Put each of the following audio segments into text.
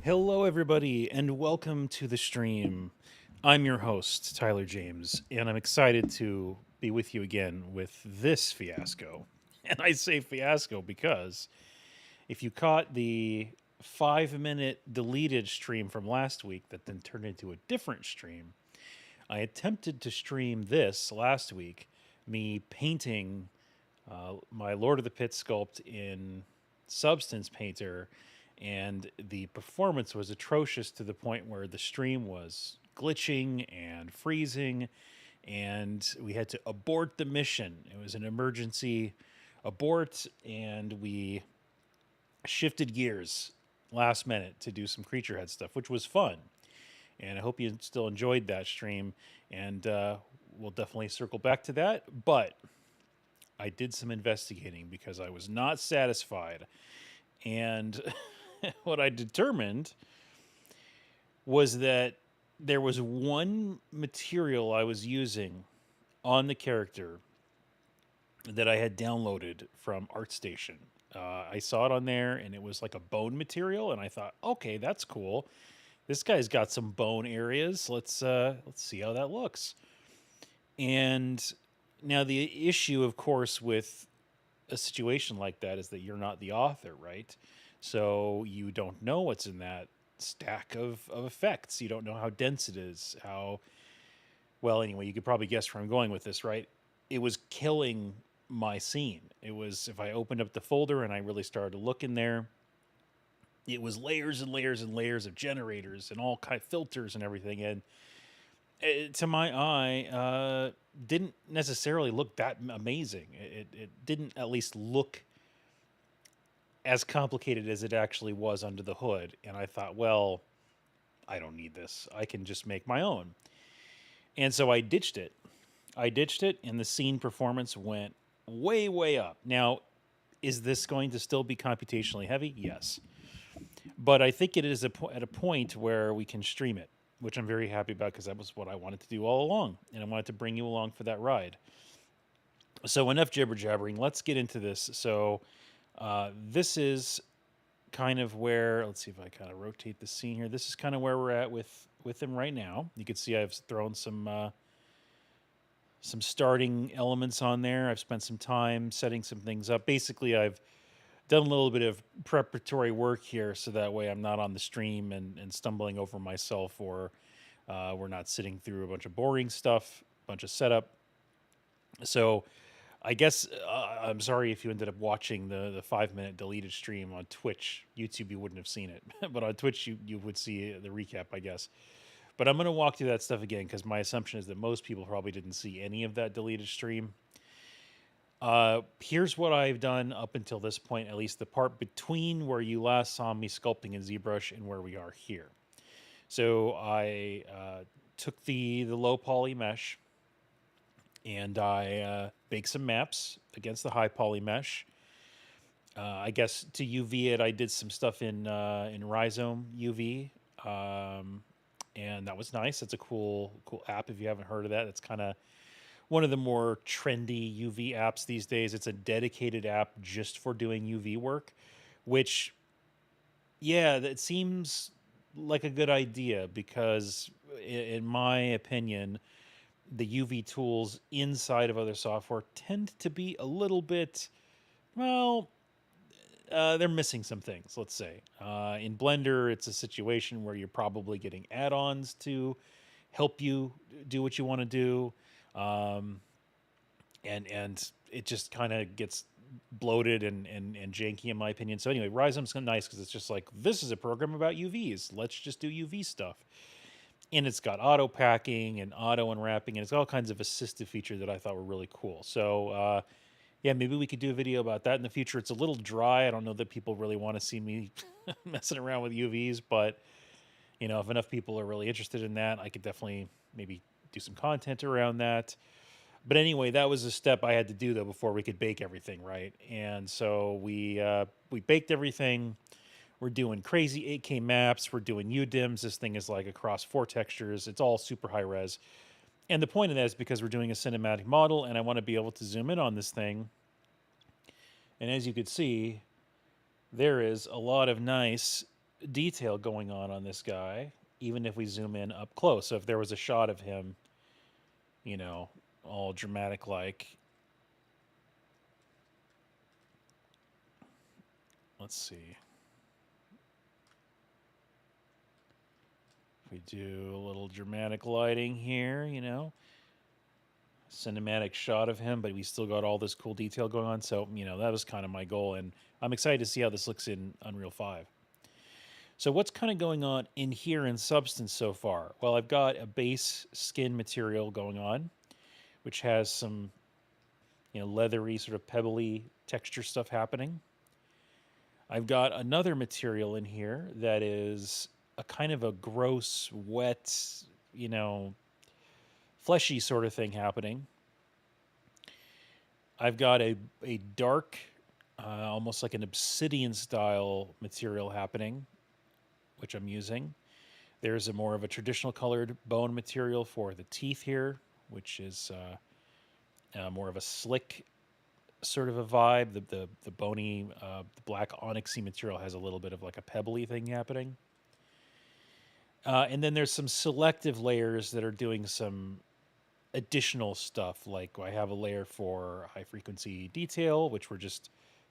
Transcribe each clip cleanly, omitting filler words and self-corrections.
Hello, everybody, and welcome to the stream. I'm your host, Tyler James, and I'm excited to be with you again with this fiasco. And I say fiasco because if you caught the 5-minute deleted stream from last week that then turned into a different stream, I attempted to stream this last week, me painting my Lord of the Pit sculpt in Substance Painter, and the performance was atrocious to the point where the stream was glitching and freezing, and we had to abort the mission. It was an emergency abort, and we shifted gears last minute to do some creature head stuff, which was fun. And I hope you still enjoyed that stream, and we'll definitely circle back to that. But I did some investigating because I was not satisfied. And what I determined was that there was one material I was using on the character that I had downloaded from ArtStation. I saw it on there and it was like a bone material, and I thought, okay, that's cool. This guy's got some bone areas. Let's see how that looks. And now the issue, of course, with a situation like that is that you're not the author, right? So you don't know what's in that stack of effects. You don't know how dense it is, how well, anyway, you could probably guess where I'm going with this, right? It was killing my scene. It was, if I opened up the folder and I really started to look in there, it was layers and layers and layers of generators and all kind of filters and everything. And to my eye, didn't necessarily look that amazing. It didn't at least look as complicated as it actually was under the hood. And I thought, well, I don't need this. I can just make my own. And so I ditched it. And the scene performance went way, way up. Now, is this going to still be computationally heavy? Yes. But I think it is at a point where we can stream it, which I'm very happy about because that was what I wanted to do all along. And I wanted to bring you along for that ride. So enough jibber jabbering. Let's get into this. So this is kind of where, let's see if I kind of rotate the scene here. This is kind of where we're at with him right now. You can see I've thrown some starting elements on there. I've spent some time setting some things up. Basically, I've done a little bit of preparatory work here so that way I'm not on the stream and stumbling over myself, or we're not sitting through a bunch of boring stuff, a bunch of setup. So I guess I'm sorry if you ended up watching the 5-minute deleted stream on Twitch. YouTube, you wouldn't have seen it, but on Twitch, you would see the recap, I guess. But I'm going to walk through that stuff again because my assumption is that most people probably didn't see any of that deleted stream. Here's what I've done up until this point, at least the part between where you last saw me sculpting in ZBrush and where we are here. So I took the low poly mesh and I baked some maps against the high poly mesh. I guess to UV it, I did some stuff in Rhizome UV, and that was nice. It's a cool app if you haven't heard of that. It's kind of one of the more trendy UV apps these days. It's a dedicated app just for doing UV work, which, yeah, that seems like a good idea because, in my opinion, the UV tools inside of other software tend to be a little bit, well, they're missing some things, let's say. In Blender, it's a situation where you're probably getting add-ons to help you do what you want to do. And it just kind of gets bloated and janky in my opinion. So anyway, Rhizome's nice because it's just like, this is a program about UVs. Let's just do UV stuff. And it's got auto packing and auto unwrapping, and it's all kinds of assistive features that I thought were really cool. So yeah, maybe we could do a video about that in the future. It's a little dry. I don't know that people really want to see me messing around with UVs, but you know, if enough people are really interested in that, I could definitely maybe do some content around that. But anyway, that was a step I had to do though before we could bake everything, right? And so we baked everything. We're doing crazy 8K maps. We're doing UDIMs. This thing is like across 4 textures. It's all super high res. And the point of that is because we're doing a cinematic model and I want to be able to zoom in on this thing. And as you could see, there is a lot of nice detail going on this guy, even if we zoom in up close. So if there was a shot of him, you know, all dramatic like, let's see. If we do a little dramatic lighting here, you know, cinematic shot of him, but we still got all this cool detail going on. So, you know, that was kind of my goal. And I'm excited to see how this looks in Unreal 5. So what's kind of going on in here in Substance so far? Well, I've got a base skin material going on, which has some, you know, leathery, sort of pebbly texture stuff happening. I've got another material in here that is a kind of a gross, wet, you know, fleshy sort of thing happening. I've got a dark, almost like an obsidian style material happening, which I'm using. There's a more of a traditional colored bone material for the teeth here, which is more of a slick sort of a vibe. The bony, the black onyxy material has a little bit of like a pebbly thing happening. And then there's some selective layers that are doing some additional stuff. Like I have a layer for high frequency detail, which we're just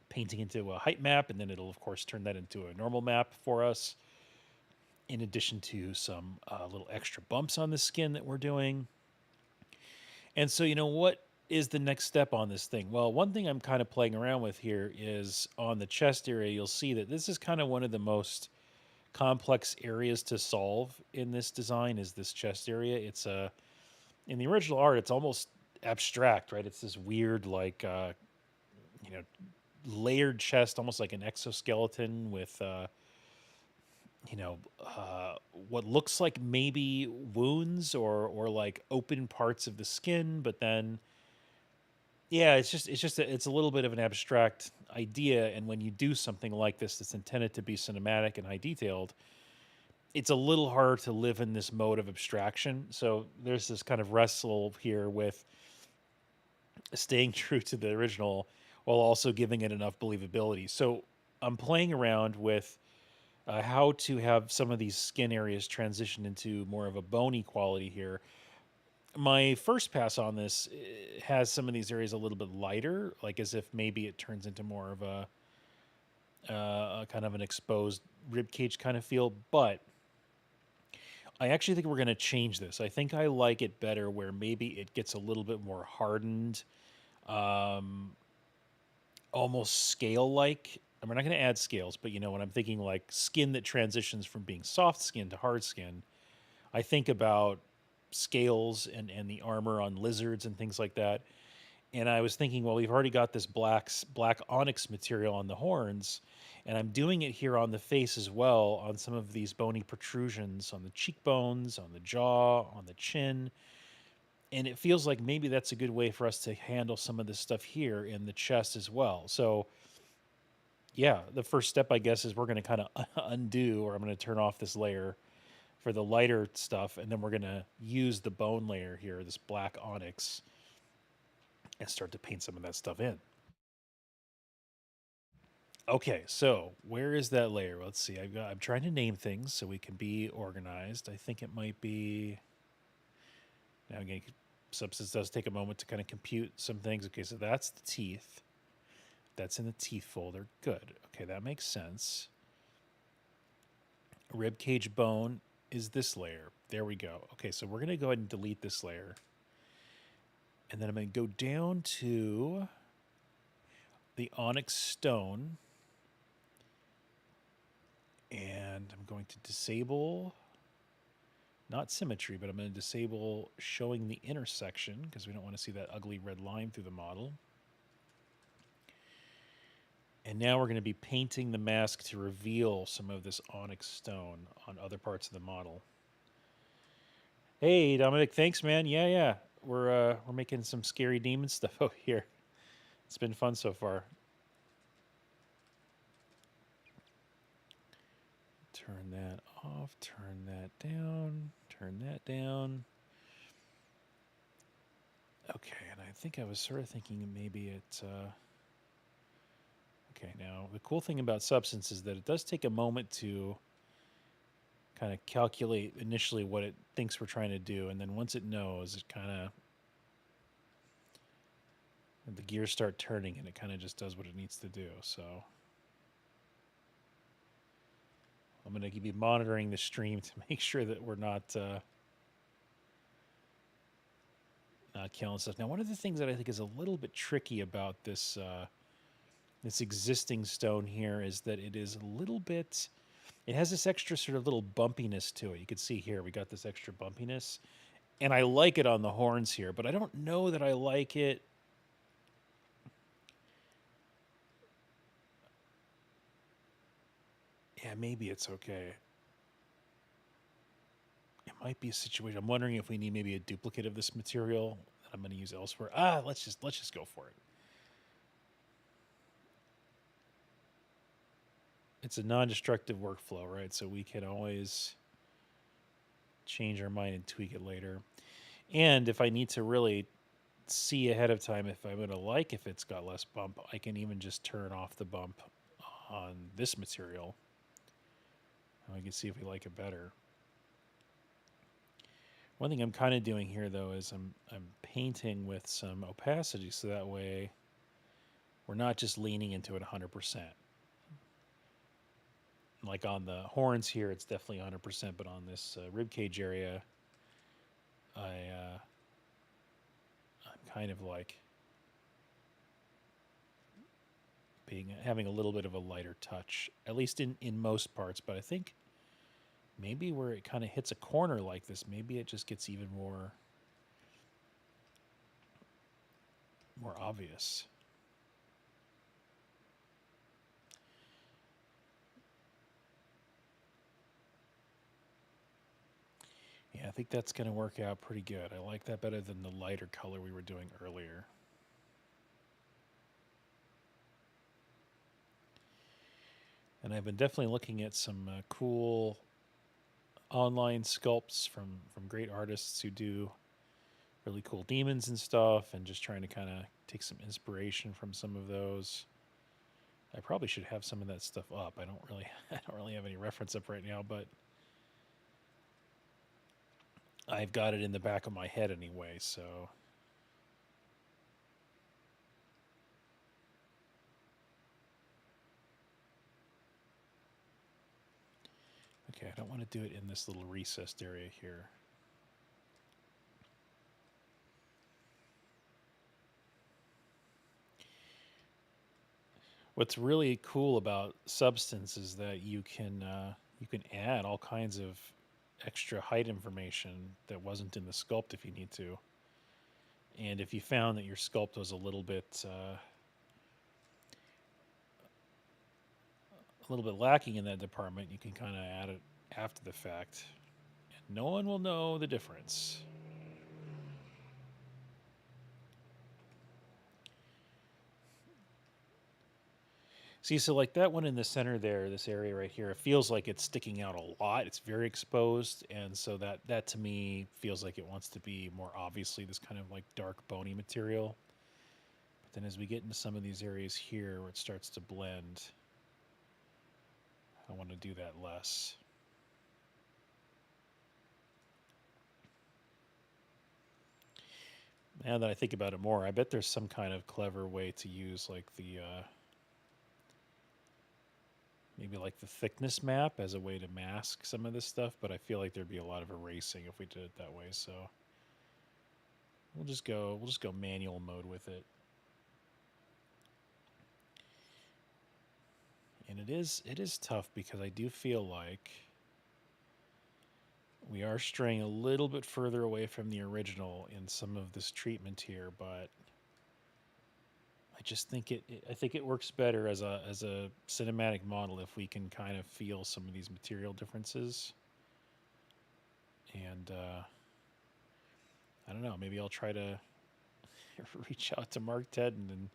painting into a height map, and then it'll of course turn that into a normal map for us. In addition to some little extra bumps on the skin that we're doing. And so, you know, what is the next step on this thing? Well, one thing I'm kind of playing around with here is on the chest area, you'll see that this is kind of one of the most complex areas to solve in this design is this chest area. It's in the original art, it's almost abstract, right? It's this weird, like, you know, layered chest, almost like an exoskeleton with, you know, what looks like maybe wounds or like open parts of the skin, but then yeah, it's a little bit of an abstract idea, and when you do something like this that's intended to be cinematic and high detailed, it's a little harder to live in this mode of abstraction. So there's this kind of wrestle here with staying true to the original while also giving it enough believability. So I'm playing around with how to have some of these skin areas transition into more of a bony quality here. My first pass on this has some of these areas a little bit lighter, like as if maybe it turns into more of a kind of an exposed rib cage kind of feel. But I actually think we're going to change this. I think I like it better where maybe it gets a little bit more hardened, um, almost scale like. And we're not going to add scales, but you know, when I'm thinking like skin that transitions from being soft skin to hard skin, I think about scales and the armor on lizards and things like that. And I was thinking, well, we've already got this black onyx material on the horns, and I'm doing it here on the face as well, on some of these bony protrusions on the cheekbones, on the jaw, on the chin. And it feels like maybe that's a good way for us to handle some of this stuff here in the chest as well. So yeah, the first step, I guess, is we're going to kind of undo, or I'm going to turn off this layer for the lighter stuff, and then we're going to use the bone layer here, this black onyx, and start to paint some of that stuff in. Okay, so where is that layer? Let's see. I'm trying to name things so we can be organized. I think it might be. Now again, Substance does take a moment to kind of compute some things. Okay, so that's the teeth. That's in the teeth folder. Good. Okay, that makes sense. Rib cage bone is this layer. There we go. Okay, so we're going to go ahead and delete this layer. And then I'm going to go down to the onyx stone. And I'm going to disable, not symmetry, but I'm going to disable showing the intersection because we don't want to see that ugly red line through the model. And now we're going to be painting the mask to reveal some of this onyx stone on other parts of the model. Hey, Dominic, thanks, man. Yeah. We're making some scary demon stuff out here. It's been fun so far. Turn that off, turn that down, turn that down. Okay, and I think I was sort of thinking maybe it... Okay, now the cool thing about Substance is that it does take a moment to kind of calculate initially what it thinks we're trying to do, and then once it knows, it kind of the gears start turning, and it kind of just does what it needs to do. So I'm going to be monitoring the stream to make sure that we're not killing stuff. Now, one of the things that I think is a little bit tricky about this this existing stone here is that it is a little bit. It has this extra sort of little bumpiness to it. You can see here we got this extra bumpiness, and I like it on the horns here, but I don't know that I like it. Yeah, maybe it's okay. It might be a situation. I'm wondering if we need maybe a duplicate of this material that I'm going to use elsewhere. Let's just go for it. It's a non-destructive workflow, right? So we can always change our mind and tweak it later. And if I need to really see ahead of time if I'm going to like if it's got less bump, I can even just turn off the bump on this material. And we can see if we like it better. One thing I'm kind of doing here, though, is I'm painting with some opacity, so that way we're not just leaning into it 100%. Like on the horns here, it's definitely 100%, but on this rib cage area, I'm kind of like having a little bit of a lighter touch, at least in most parts. But I think maybe where it kind of hits a corner like this, maybe it just gets even more obvious. Yeah, I think that's going to work out pretty good. I like that better than the lighter color we were doing earlier. And I've been definitely looking at some cool online sculpts from great artists who do really cool demons and stuff, and just trying to kind of take some inspiration from some of those. I probably should have some of that stuff up. I don't really have any reference up right now, but I've got it in the back of my head anyway, so okay, I don't want to do it in this little recessed area here. What's really cool about Substance is that you can add all kinds of extra height information that wasn't in the sculpt if you need to. And if you found that your sculpt was a little bit lacking in that department, you can kind of add it after the fact, and no one will know the difference. See, so like that one in the center there, this area right here, it feels like it's sticking out a lot. It's very exposed, and so that to me feels like it wants to be more obviously this kind of like dark bony material. But then as we get into some of these areas here where it starts to blend, I want to do that less. Now that I think about it more, I bet there's some kind of clever way to use like the maybe like the thickness map as a way to mask some of this stuff, but I feel like there'd be a lot of erasing if we did it that way. So we'll just go manual mode with it. And it is tough because I do feel like we are straying a little bit further away from the original in some of this treatment here, but I just think I think it works better as a cinematic model if we can kind of feel some of these material differences. And I don't know, maybe I'll try to reach out to Mark Tedden and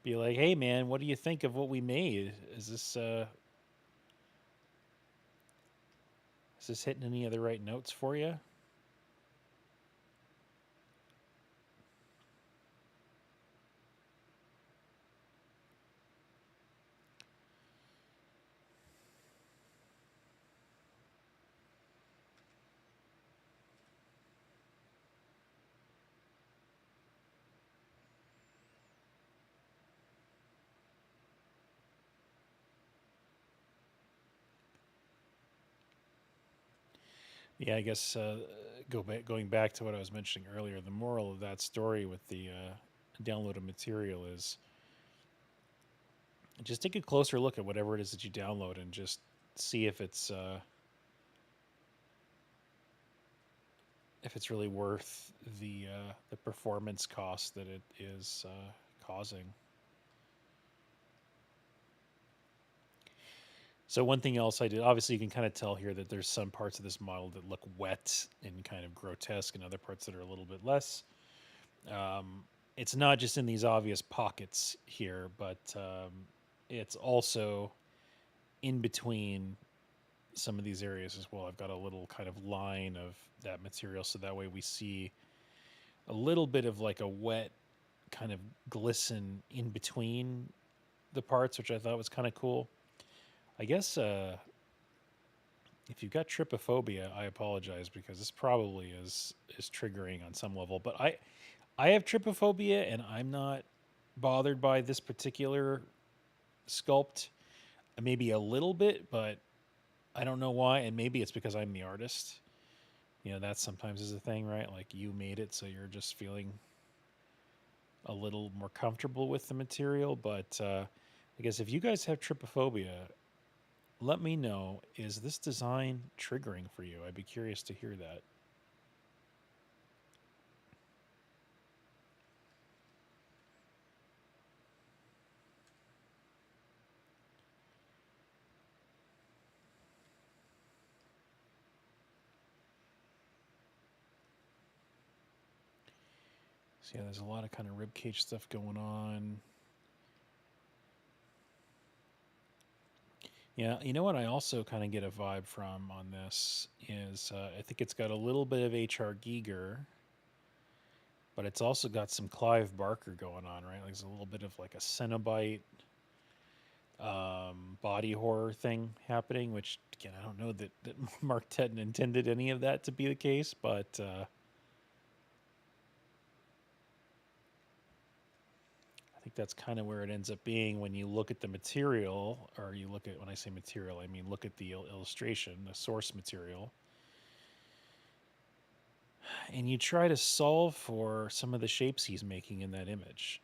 be like, "Hey, man, what do you think of what we made? Is this hitting any of the right notes for you?" Yeah, I guess going back to what I was mentioning earlier, the moral of that story with the downloaded material is just take a closer look at whatever it is that you download and just see if it's really worth the performance cost that it is causing. So one thing else I did, obviously, you can kind of tell here that there's some parts of this model that look wet and kind of grotesque, and other parts that are a little bit less. Um, it's not just in these obvious pockets here, but it's also in between some of these areas as well. I've got a little kind of line of that material, so that way we see a little bit of like a wet kind of glisten in between the parts, which I thought was kind of cool. I guess if you've got trypophobia, I apologize because this probably is triggering on some level. But I have trypophobia, and I'm not bothered by this particular sculpt. Maybe a little bit, but I don't know why. And maybe it's because I'm the artist. You know, that sometimes is a thing, right? Like you made it, so you're just feeling a little more comfortable with the material. But I guess if you guys have trypophobia, let me know. Is this design triggering for you? I'd be curious to hear that. So yeah, there's a lot of kind of ribcage stuff going on. Yeah, you know what I also kind of get a vibe from on this is I think it's got a little bit of H.R. Giger, but it's also got some Clive Barker going on, right? Like there's a little bit of like a Cenobite body horror thing happening, which again, I don't know that Mark Tedden intended any of that to be the case, but I think that's kind of where it ends up being when you look at the material, or you look at, when I say material, I mean look at the illustration, the source material, and you try to solve for some of the shapes he's making in that image.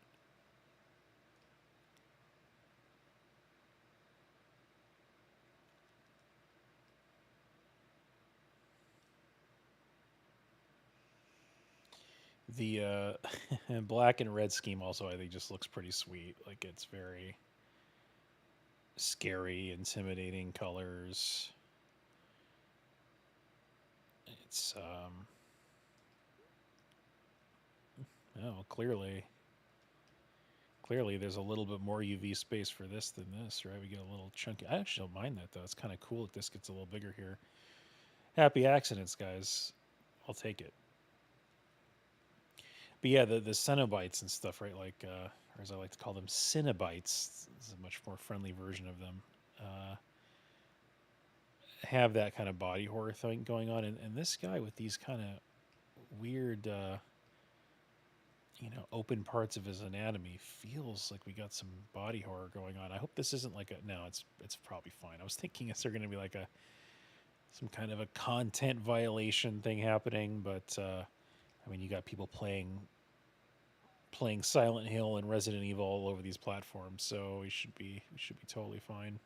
The black and red scheme also, I think, just looks pretty sweet. Like it's very scary, intimidating colors. It's oh, clearly there's a little bit more UV space for this than this, right? We get a little chunky. I actually don't mind that though. It's kind of cool that this gets a little bigger here. Happy accidents, guys. I'll take it. But yeah, the Cenobites and stuff, right? Like, or as I like to call them, Cinnabites. This is a much more friendly version of them. Uh, have that kind of body horror thing going on, and this guy with these kind of weird, open parts of his anatomy feels like we got some body horror going on. I hope this isn't like a no. It's probably fine. I was thinking, is there going to be like a some kind of a content violation thing happening? But I mean, you got people playing Silent Hill and Resident Evil all over these platforms, so we should be totally fine.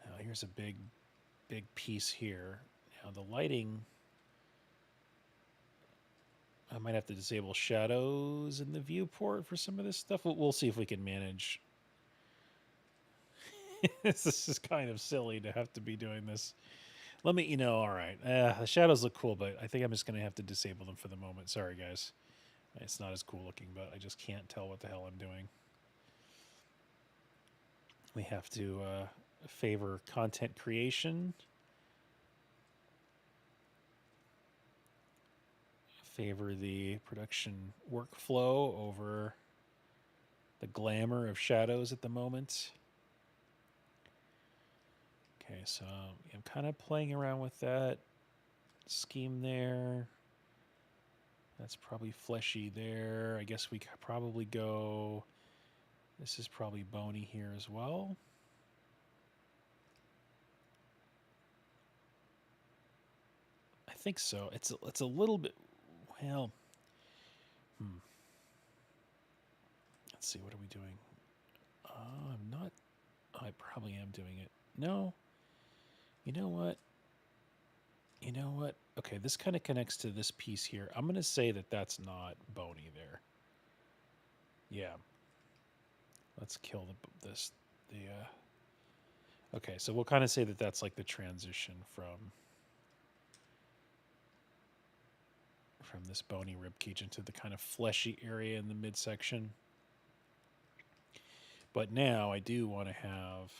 Now, here's a big piece here. Now the lighting, I might have to disable shadows in the viewport for some of this stuff. We'll see if we can manage. This is kind of silly to have to be doing this. Let me, all right. The shadows look cool, but I think I'm just going to have to disable them for the moment. Sorry, guys. It's not as cool looking, but I just can't tell what the hell I'm doing. We have to favor content creation, favor the production workflow over the glamour of shadows at the moment. Okay, so I'm kind of playing around with that scheme there. That's probably fleshy there. I guess we could probably go, this is probably bony here as well. think so. It's a little bit. Well, let's see. What are we doing? I'm not. I probably am doing it. No. You know what? You know what? Okay, this kind of connects to this piece here. I'm gonna say that that's not bony there. Yeah. Let's kill this. The. Okay, so we'll kind of say that that's like the transition from this bony rib cage into the kind of fleshy area in the midsection. But now I do want to have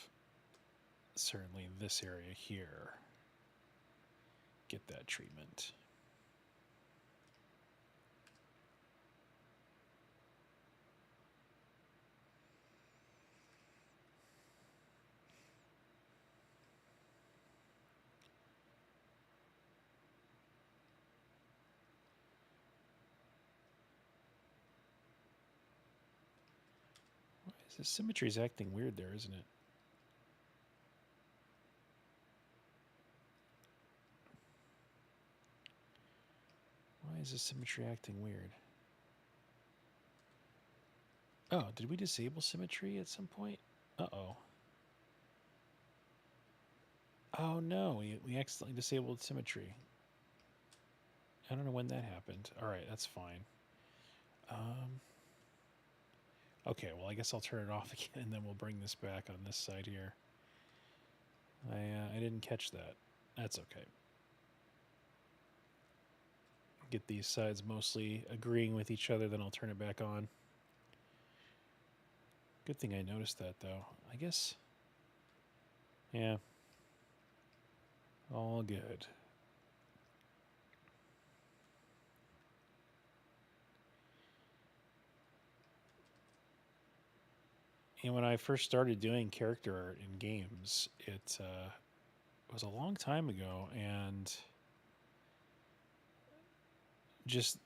certainly this area here get that treatment. The symmetry's acting weird there, isn't it? Why is the symmetry acting weird? Oh, did we disable symmetry at some point? Uh-oh. Oh, no, we accidentally disabled symmetry. I don't know when that happened. All right, that's fine. Okay, well, I guess I'll turn it off again, and then we'll bring this back on this side here. I didn't catch that. That's okay. Get these sides mostly agreeing with each other, then I'll turn it back on. Good thing I noticed that, though. I guess... Yeah. All good. And when I first started doing character art in games, it was a long time ago, and just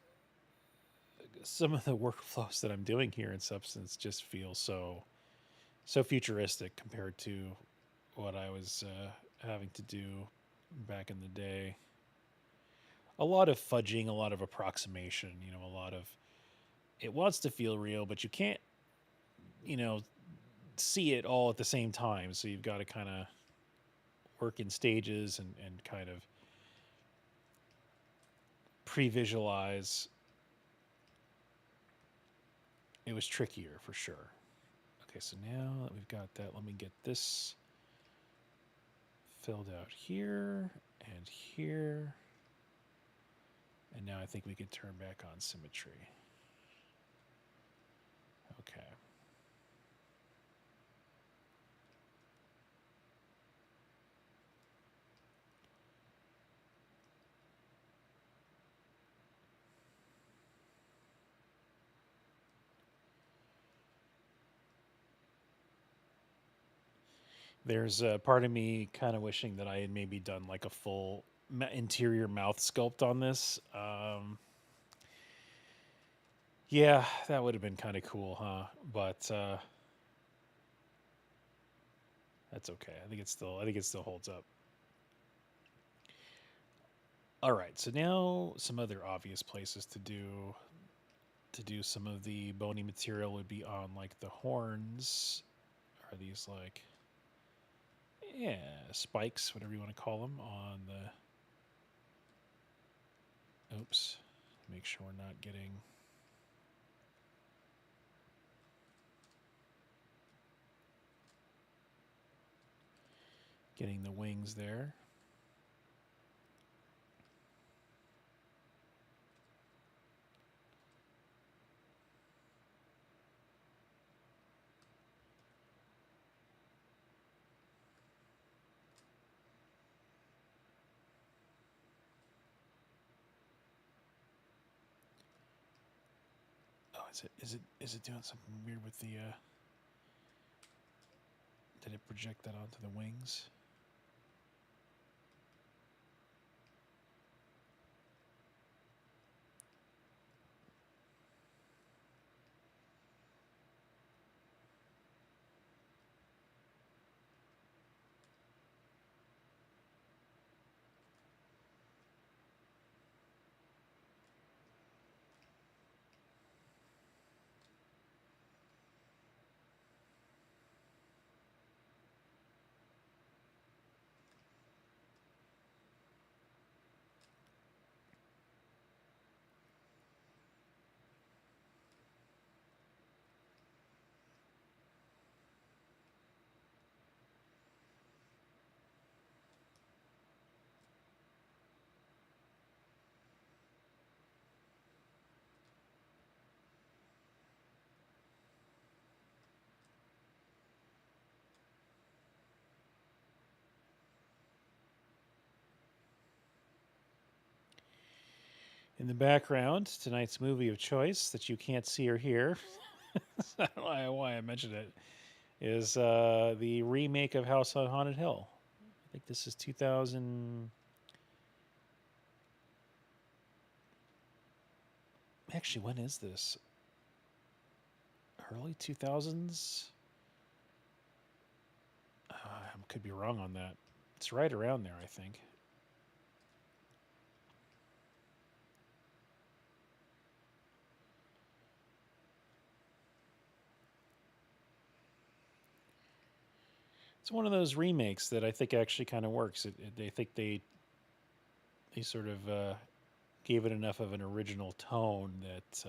some of the workflows that I'm doing here in Substance just feel so futuristic compared to what I was having to do back in the day. A lot of fudging, a lot of approximation, a lot of it wants to feel real, but you can't, see it all at the same time. So you've got to kind of work in stages and kind of pre-visualize. It was trickier for sure. Okay, so now that we've got that, let me get this filled out here and here. And now I think we could turn back on symmetry. Okay. There's a part of me kind of wishing that I had maybe done like a full interior mouth sculpt on this. Yeah, that would have been kind of cool, huh? But that's okay. I think it still holds up. All right, so now some other obvious places to do some of the bony material would be on like the horns. Are these like spikes, whatever you want to call them, on the... Oops. Make sure we're not getting the wings there. Oh, is it doing something weird with the did it project that onto the wings? In the background, tonight's movie of choice that you can't see or hear, I don't know why I mentioned it, is the remake of House on Haunted Hill. I think this is 2000. Actually, when is this? Early 2000s? I could be wrong on that. It's right around there, I think. It's one of those remakes that I think actually kind of works. They think they sort of gave it enough of an original tone that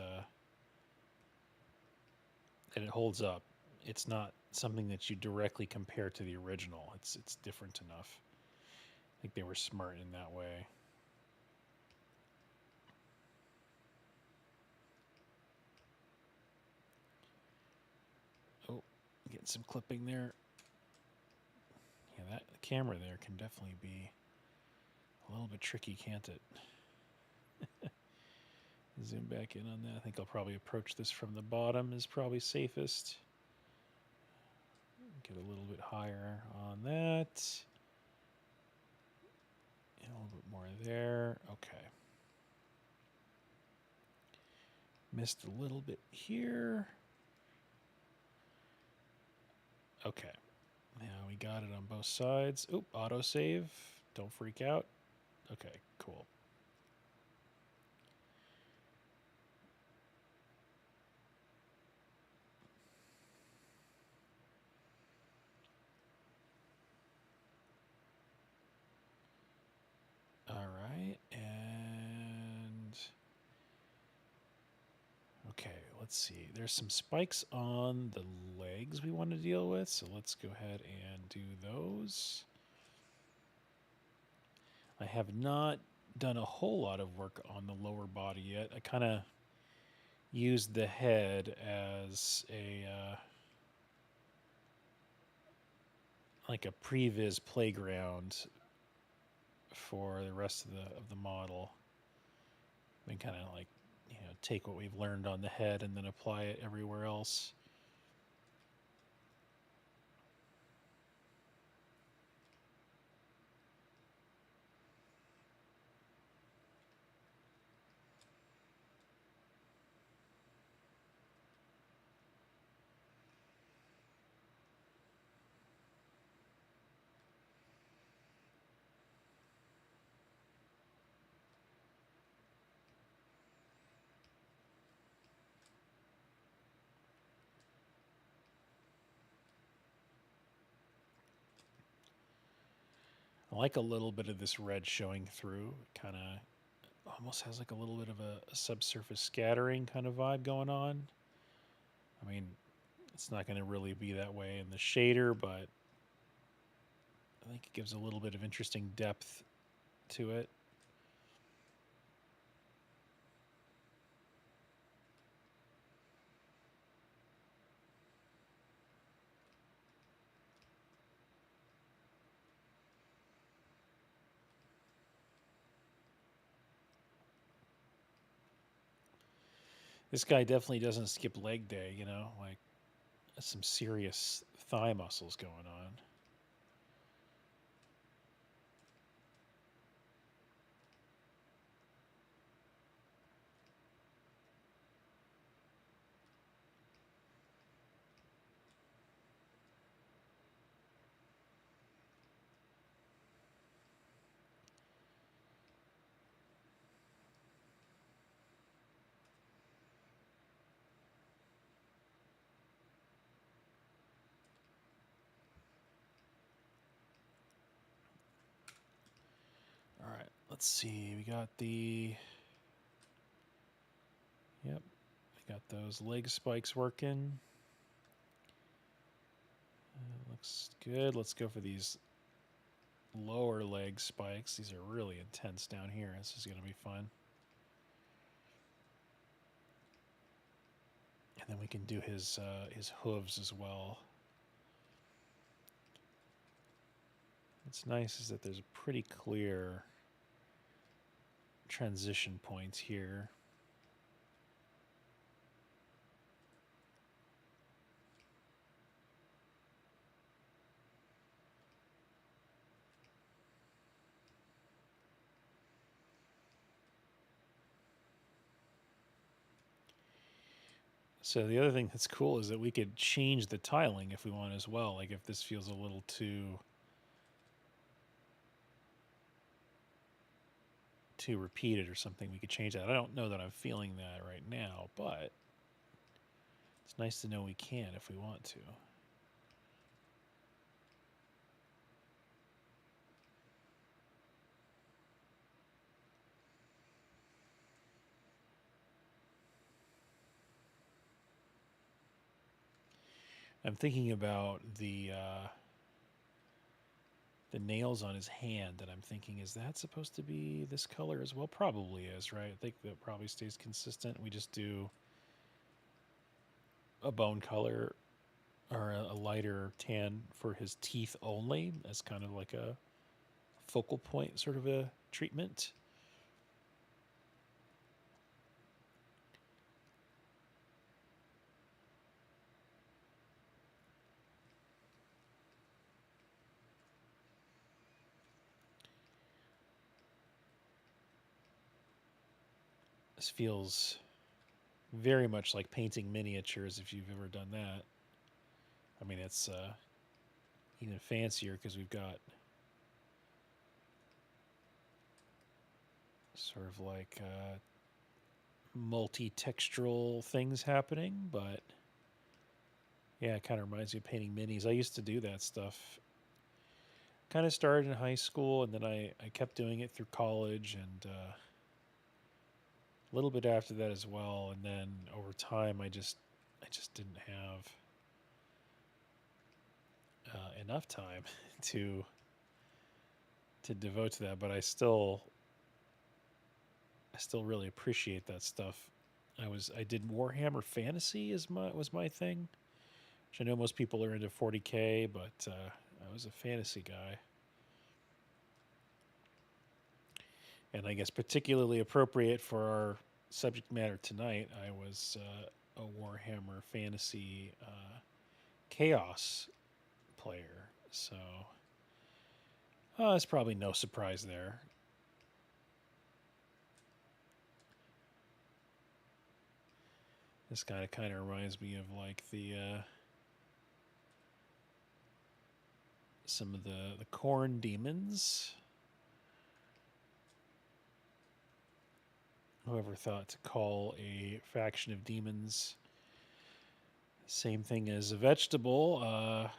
it holds up. It's not something that you directly compare to the original. It's different enough. I think they were smart in that way. Oh, getting some clipping there. Yeah, that camera there can definitely be a little bit tricky, can't it? Zoom back in on that. I think I'll probably approach this from the bottom is probably safest. Get a little bit higher on that. And a little bit more there. Okay. Missed a little bit here. Okay. Now we got it on both sides. Oop, autosave. Don't freak out. Okay, cool. All right, and okay, let's see. There's some spikes on the legs we want to deal with, so let's go ahead and do those. I have not done a whole lot of work on the lower body yet. I kind of used the head as a like a previs playground for the rest of the model. And kind of like, you know, take what we've learned on the head and then apply it everywhere else. I like a little bit of this red showing through. Kind of almost has like a little bit of a subsurface scattering kind of vibe going on. I mean, it's not going to really be that way in the shader, but I think it gives a little bit of interesting depth to it. This guy definitely doesn't skip leg day, you know, like some serious thigh muscles going on. All right, let's see. We got the. Yep, we got those leg spikes working. Looks good. Let's go for these lower leg spikes. These are really intense down here. This is going to be fun. And then we can do his hooves as well. What's nice is that there's a pretty clear transition point here. So the other thing that's cool is that we could change the tiling if we want as well. Like if this feels a little too repeated or something, we could change that. I don't know that I'm feeling that right now, but it's nice to know we can if we want to. I'm thinking about the nails on his hand, and I'm thinking, is that supposed to be this color as well? Probably is, right? I think that probably stays consistent. We just do a bone color or a lighter tan for his teeth only as kind of like a focal point sort of a treatment. This feels very much like painting miniatures if you've ever done that. I mean, it's even fancier because we've got sort of like multi-textural things happening, but yeah, it kind of reminds me of painting minis. I used to do that stuff. Kind of started in high school, and then I kept doing it through college, and a little bit after that as well. And then over time, I just didn't have enough time to devote to that. But I still really appreciate that stuff. I did Warhammer Fantasy was my thing, which I know most people are into 40K, but I was a fantasy guy. And I guess particularly appropriate for our subject matter tonight, I was a Warhammer Fantasy Chaos player. So it's probably no surprise there. This guy kind of reminds me of like the some of the corn demons. Whoever thought to call a faction of demons same thing as a vegetable? I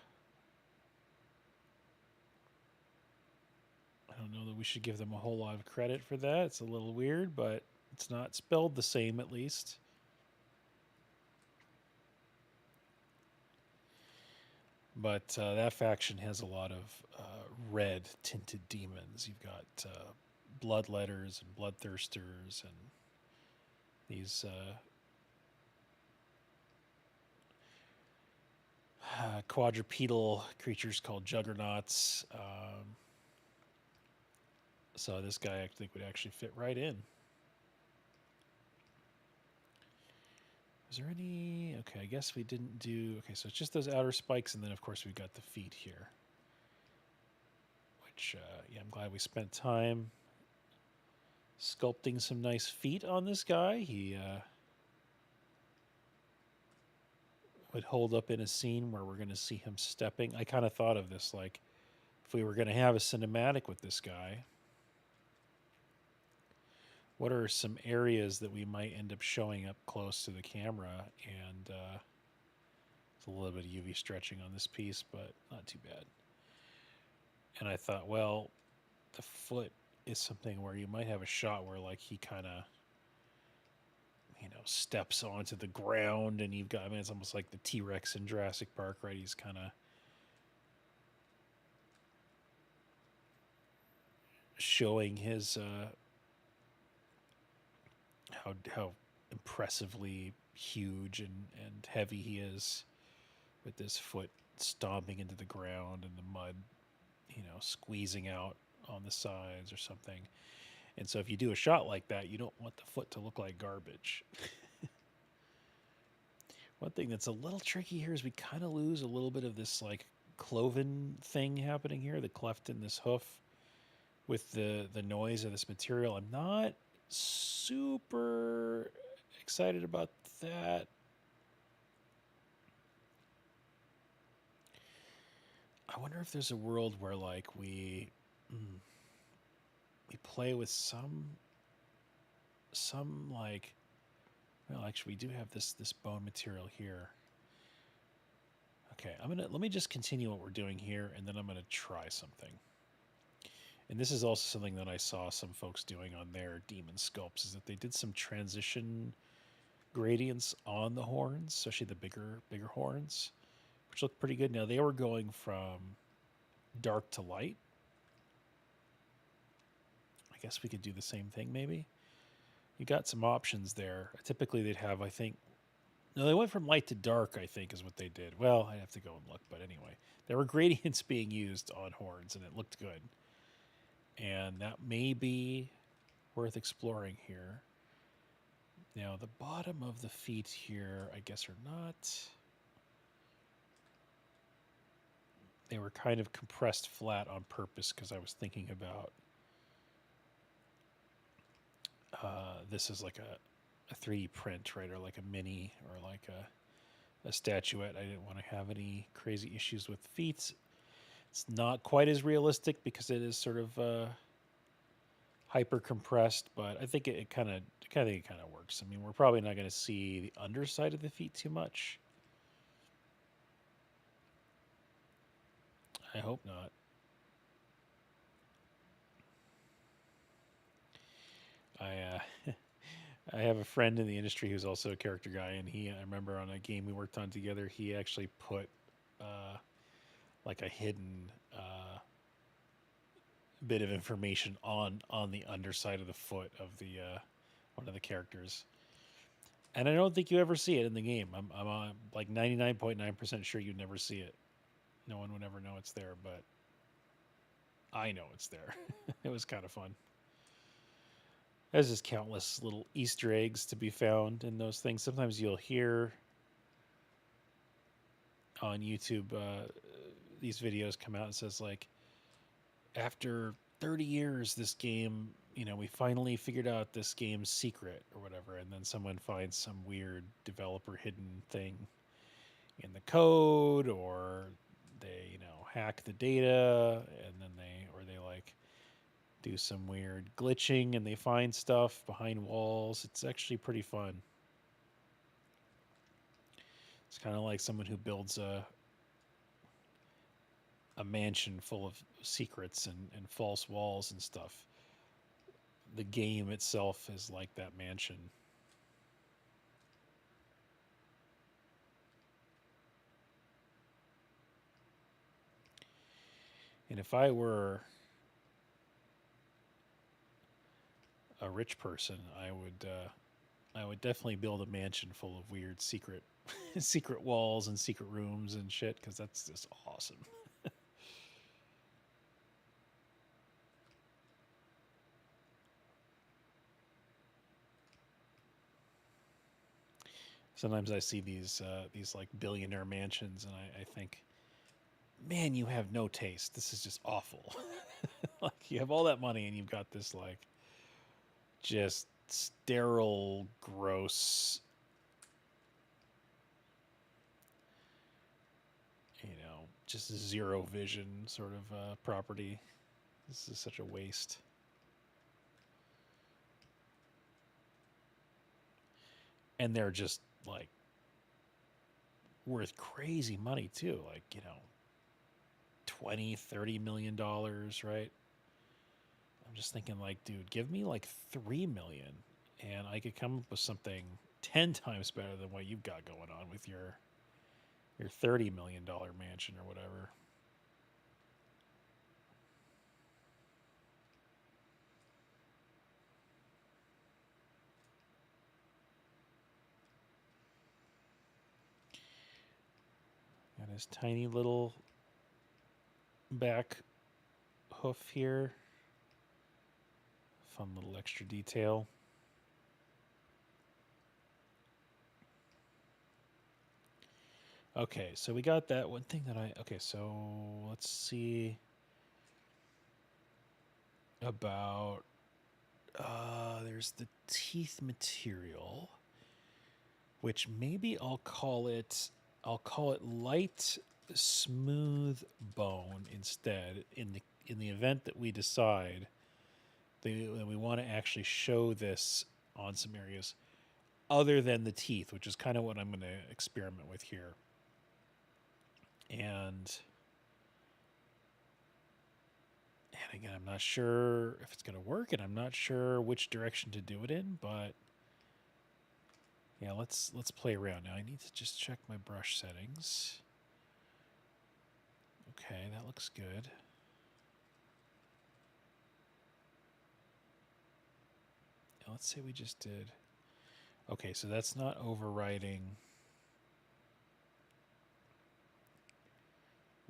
don't know that we should give them a whole lot of credit for that. It's a little weird, but it's not spelled the same at least. But that faction has a lot of red tinted demons. You've got bloodletters and bloodthirsters and these quadrupedal creatures called juggernauts. So this guy I think would actually fit right in. Is there any... Okay, I guess we didn't do... Okay, so it's just those outer spikes, and then of course we've got the feet here. Which, yeah, I'm glad we spent time sculpting some nice feet on this guy. He would hold up in a scene where we're going to see him stepping. I kind of thought of this, like, if we were going to have a cinematic with this guy, what are some areas that we might end up showing up close to the camera? And it's a little bit of UV stretching on this piece, but not too bad. And I thought, well, the foot is something where you might have a shot where, like, he kind of, you know, steps onto the ground, and you've got, I mean, it's almost like the T-Rex in Jurassic Park, right? He's kind of showing his how impressively huge and heavy he is with this foot stomping into the ground and the mud, you know, squeezing out on the sides or something. And so if you do a shot like that, you don't want the foot to look like garbage. One thing that's a little tricky here is we kind of lose a little bit of this like cloven thing happening here, the cleft in this hoof with the noise of this material. I'm not super excited about that. I wonder if there's a world where like we play with some like, well, actually we do have this bone material here. Okay, let me just continue what we're doing here, and then I'm gonna try something. And this is also something that I saw some folks doing on their demon sculpts, is that they did some transition gradients on the horns, especially the bigger horns, which look pretty good. Now they were going from dark to light. I guess we could do the same thing maybe. You got some options there. Typically they'd have, I think, no, they went from light to dark, I think is what they did. Well, I'd have to go and look, but anyway. There were gradients being used on horns and it looked good. And that may be worth exploring here. Now, the bottom of the feet here, I guess, are not. They were kind of compressed flat on purpose because I was thinking about this is like a 3D print, right? Or like a mini or like a statuette. I didn't want to have any crazy issues with feet. It's not quite as realistic because it is sort of hyper compressed, but I think it kind of works. I mean, we're probably not going to see the underside of the feet too much. I hope not. I have a friend in the industry who's also a character guy, and I remember on a game we worked on together, he actually put like a hidden bit of information on the underside of the foot of the one of the characters. And I don't think you ever see it in the game. I'm like 99.9% sure you'd never see it. No one would ever know it's there, but I know it's there. It was kind of fun. There's just countless little Easter eggs to be found in those things. Sometimes you'll hear on YouTube these videos come out and says like, after 30 years, this game, we finally figured out this game's secret or whatever, and then someone finds some weird developer hidden thing in the code, or they, hack the data, and then they like do some weird glitching and they find stuff behind walls. It's actually pretty fun. It's kind of like someone who builds a mansion full of secrets and false walls and stuff. The game itself is like that mansion. And if I were a rich person, I would definitely build a mansion full of weird secret secret walls and secret rooms and shit, because that's just awesome. Sometimes I see these like billionaire mansions, and I think, man, you have no taste. This is just awful. Like, you have all that money and you've got this like just sterile, gross, just zero vision sort of property. This is such a waste. And they're just like worth crazy money too, like 20-30 million dollars, right? I'm just thinking like, dude, give me like 3 million and I could come up with something 10 times better than what you've got going on with your $30 million mansion or whatever. Got his tiny little back hoof here. Fun little extra detail. Okay, so we got that one thing that okay, so let's see about there's the teeth material, which maybe I'll call it light smooth bone instead in the event that we decide that we want to actually show this on some areas other than the teeth, which is kind of what I'm going to experiment with here. And again, I'm not sure if it's going to work, and I'm not sure which direction to do it in, but yeah, let's play around. Now I need to just check my brush settings. Okay, that looks good. Now let's say we just did. Okay, so that's not overriding.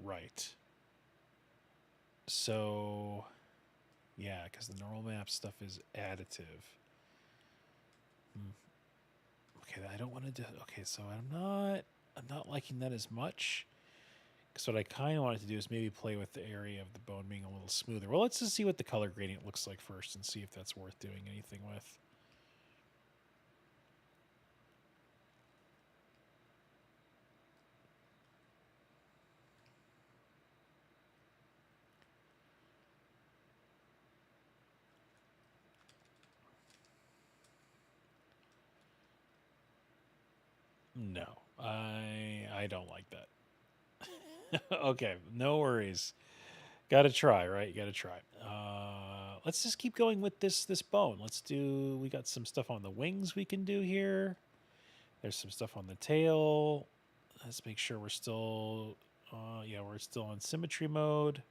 Right. So, yeah, because the neural map stuff is additive. Okay, I don't want to do. Okay, so I'm not liking that as much. Because what I kind of wanted to do is maybe play with the area of the bone being a little smoother. Well, let's just see what the color gradient looks like first and see if that's worth doing anything with. No, I don't like that. Okay, no worries. Got to try, right? You got to try. Let's just keep going with this bone. Let's do. We got some stuff on the wings we can do here. There's some stuff on the tail. Let's make sure we're still. Yeah, we're still on symmetry mode.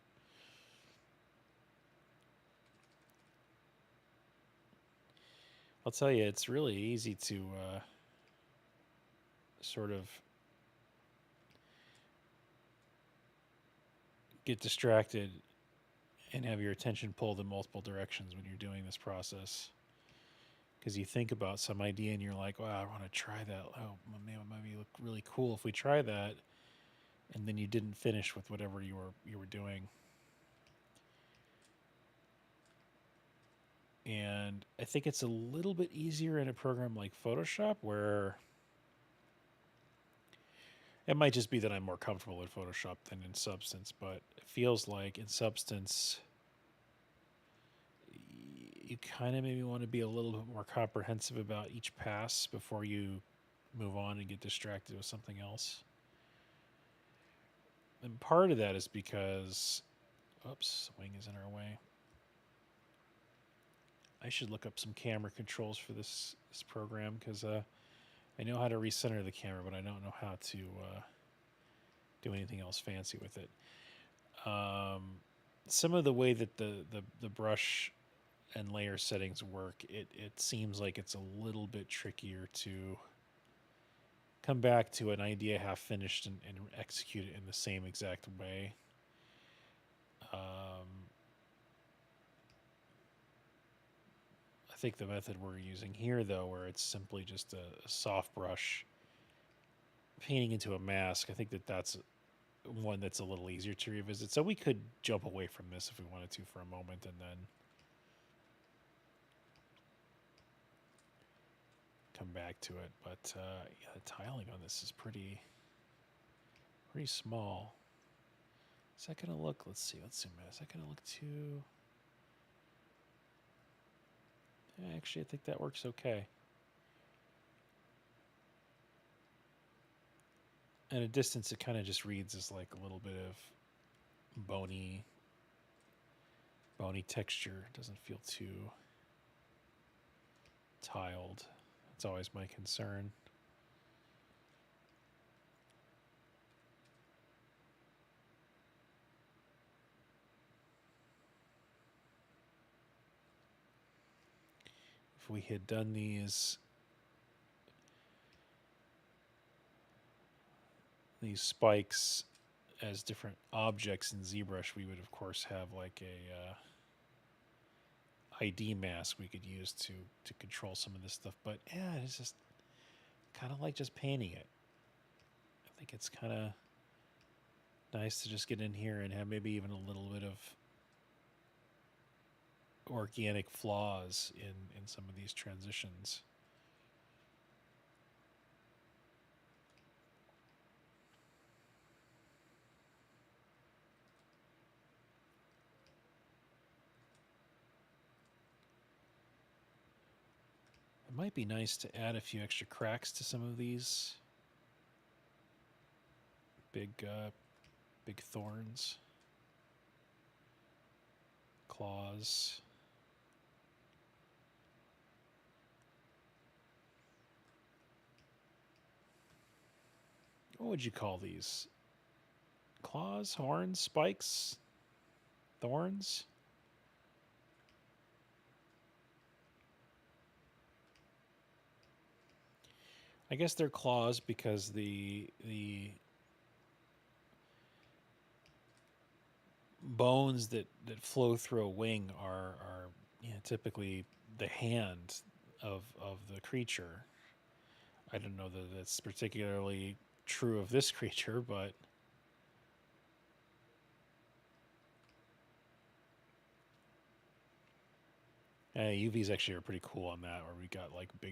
I'll tell you, it's really easy to sort of get distracted and have your attention pulled in multiple directions when you're doing this process. Because you think about some idea and you're like, wow, I want to try that. Oh, man, it might be look really cool if we try that. And then you didn't finish with whatever you were doing. And I think it's a little bit easier in a program like Photoshop where it might just be that I'm more comfortable in Photoshop than in Substance, but it feels like in Substance you kind of maybe want to be a little bit more comprehensive about each pass before you move on and get distracted with something else. And part of that is because, oops, wing is in our way. I should look up some camera controls for this program because I know how to recenter the camera, but I don't know how to do anything else fancy with it. Some of the way that the brush and layer settings work, it seems like it's a little bit trickier to come back to an idea half finished and execute it in the same exact way. I think the method we're using here, though, where it's simply just a soft brush painting into a mask, I think that's one that's a little easier to revisit. So we could jump away from this if we wanted to for a moment and then come back to it. But yeah, the tiling on this is pretty small. Is that going to look, let's see, let's zoom in. Is that going to look too... Actually, I think that works okay. At a distance, it kind of just reads as like a little bit of bony texture. It doesn't feel too tiled. That's always my concern. If we had done these spikes as different objects in ZBrush, we would of course have like a ID mask we could use to control some of this stuff. But yeah, it's just kind of like just painting it. I think it's kind of nice to just get in here and have maybe even a little bit of organic flaws in some of these transitions. It might be nice to add a few extra cracks to some of these big thorns, claws. What would you call these? Claws, horns, spikes, thorns? I guess they're claws because the bones that flow through a wing are typically the hand of the creature. I don't know that that's particularly true of this creature, but UVs actually are pretty cool on that, where we got like a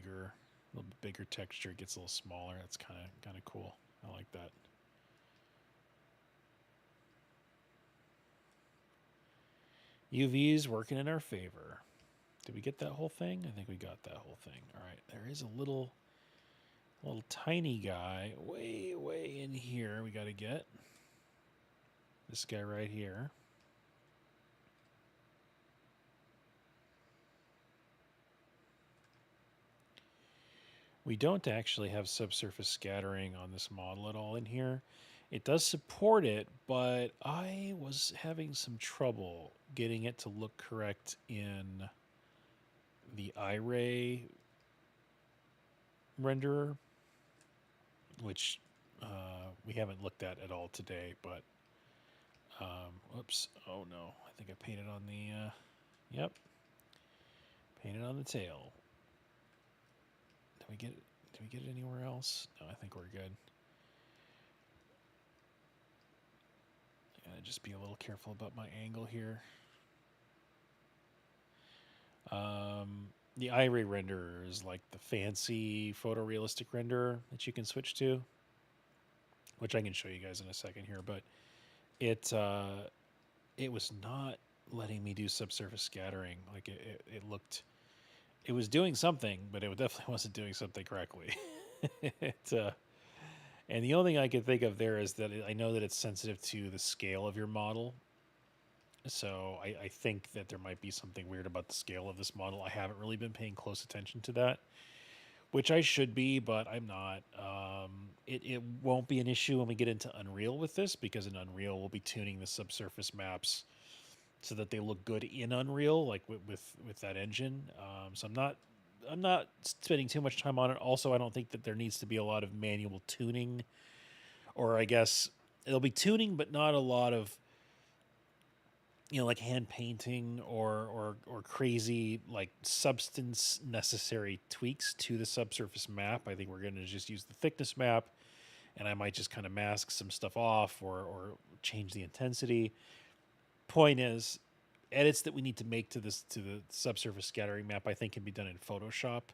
little bit bigger texture, it gets a little smaller. That's kind of cool. I like that. UVs working in our favor. Did we get that whole thing? I think we got that whole thing. All right, there is a little tiny guy way in here we got to get. This guy right here. We don't actually have subsurface scattering on this model at all in here. It does support it, but I was having some trouble getting it to look correct in the iRay renderer, which we haven't looked at all today, but whoops, oh no, I think I painted on the, yep, painted on the tail. Did we get it anywhere else? No, I think we're good. Gotta just be a little careful about my angle here. The iRay renderer is like the fancy photorealistic renderer that you can switch to, which I can show you guys in a second here, but it was not letting me do subsurface scattering. Like it looked, it was doing something, but it definitely wasn't doing something correctly. And the only thing I could think of there is that I know that it's sensitive to the scale of your model. So I think that there might be something weird about the scale of this model. I haven't really been paying close attention to that, which I should be, but I'm not. It won't be an issue when we get into Unreal with this, because in Unreal we'll be tuning the subsurface maps so that they look good in Unreal, like with that engine. So I'm not spending too much time on it. Also, I don't think that there needs to be a lot of manual tuning, or I guess it'll be tuning, but not a lot of like hand painting or crazy like substance necessary tweaks to the subsurface map. I think we're going to just use the thickness map, and I might just kind of mask some stuff off or change the intensity. Point is, edits that we need to make to the subsurface scattering map, I think, can be done in Photoshop.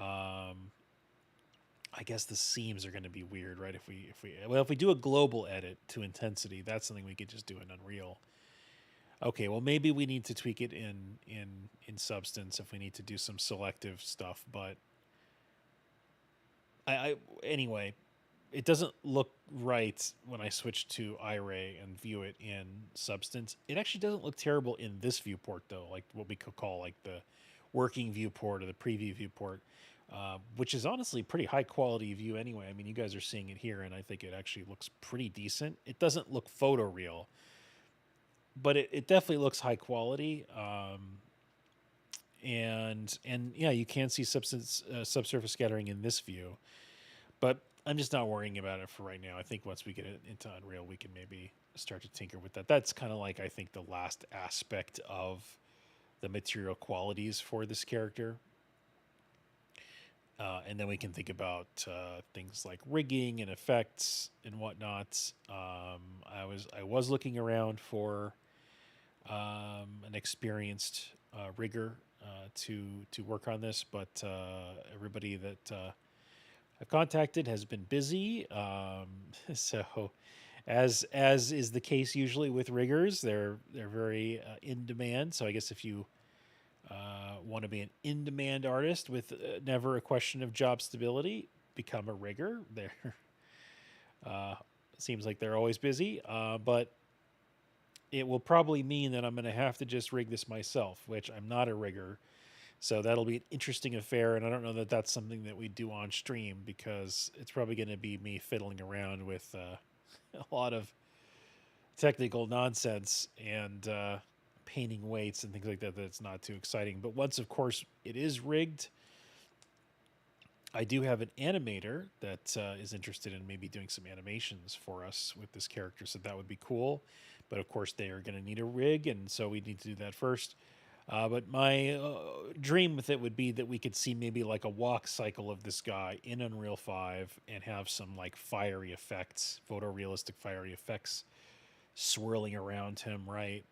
I guess the seams are going to be weird, right? If we do a global edit to intensity, that's something we could just do in Unreal. Okay, well maybe we need to tweak it in Substance if we need to do some selective stuff, but anyway, it doesn't look right when I switch to iRay and view it in Substance. It actually doesn't look terrible in this viewport though, like what we could call like the working viewport or the preview viewport, which is honestly pretty high quality view anyway. I mean, you guys are seeing it here, and I think it actually looks pretty decent. It doesn't look photoreal, but it definitely looks high quality. And yeah, you can see subsurface scattering in this view, but I'm just not worrying about it for right now. I think once we get it into Unreal, we can maybe start to tinker with that. That's kind of like, I think, the last aspect of the material qualities for this character. And then we can think about things like rigging and effects and whatnot. I was looking around for an experienced rigger to work on this, but everybody that I've contacted has been busy. So, as is the case usually with riggers, they're very in demand. So I guess if you want to be an in-demand artist with never a question of job stability, become a rigger. There seems like they're always busy, but it will probably mean that I'm going to have to just rig this myself, which I'm not a rigger. So that'll be an interesting affair, and I don't know that that's something that we do on stream because it's probably going to be me fiddling around with a lot of technical nonsense and painting weights and things like that. That's not too exciting. But once, of course, it is rigged, I do have an animator that is interested in maybe doing some animations for us with this character, so that would be cool. But of course, they are going to need a rig, and so we need to do that first. But my dream with it would be that we could see maybe like a walk cycle of this guy in Unreal 5 and have some like fiery effects, photorealistic fiery effects swirling around him, right?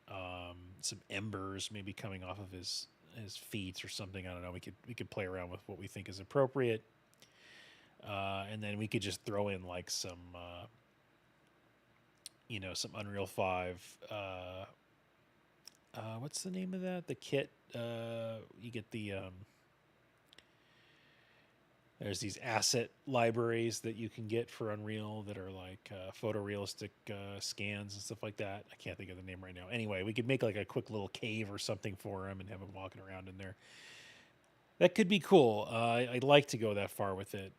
Some embers maybe coming off of his feet or something. I don't know. We could play around with what we think is appropriate, and then we could just throw in like some some Unreal 5. What's the name of that? The kit. You get the there's these asset libraries that you can get for Unreal that are like photorealistic scans and stuff like that. I can't think of the name right now. Anyway, we could make like a quick little cave or something for him and have him walking around in there. That could be cool. I'd like to go that far with it,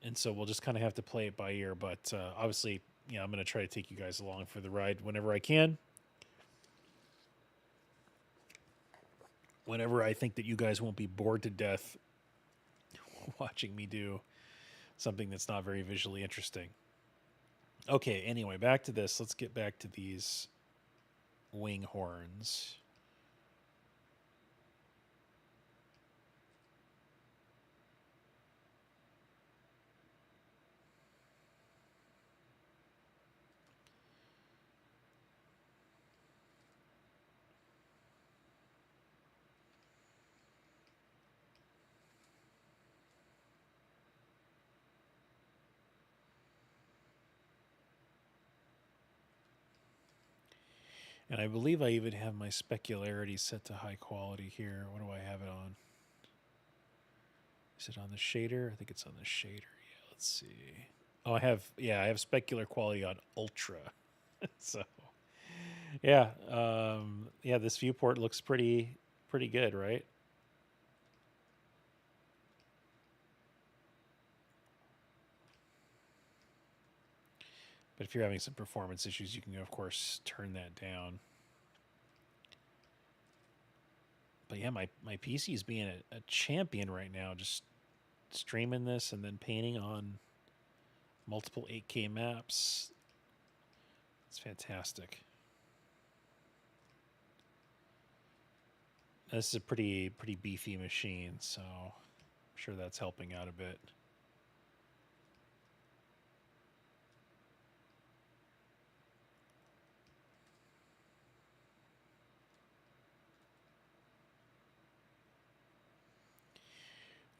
and so we'll just kind of have to play it by ear. But obviously, I'm going to try to take you guys along for the ride whenever I can. Whenever I think that you guys won't be bored to death watching me do something that's not very visually interesting. Okay, anyway, back to this. Let's get back to these wing horns. And I believe I even have my specularity set to high quality here. What do I have it on? Is it on the shader? I think it's on the shader. Yeah, let's see. Oh, I have specular quality on ultra. So, yeah, this viewport looks pretty good, right? But if you're having some performance issues, you can, of course, turn that down. But yeah, my PC is being a champion right now, just streaming this and then painting on multiple 8K maps. It's fantastic. This is a pretty beefy machine, so I'm sure that's helping out a bit.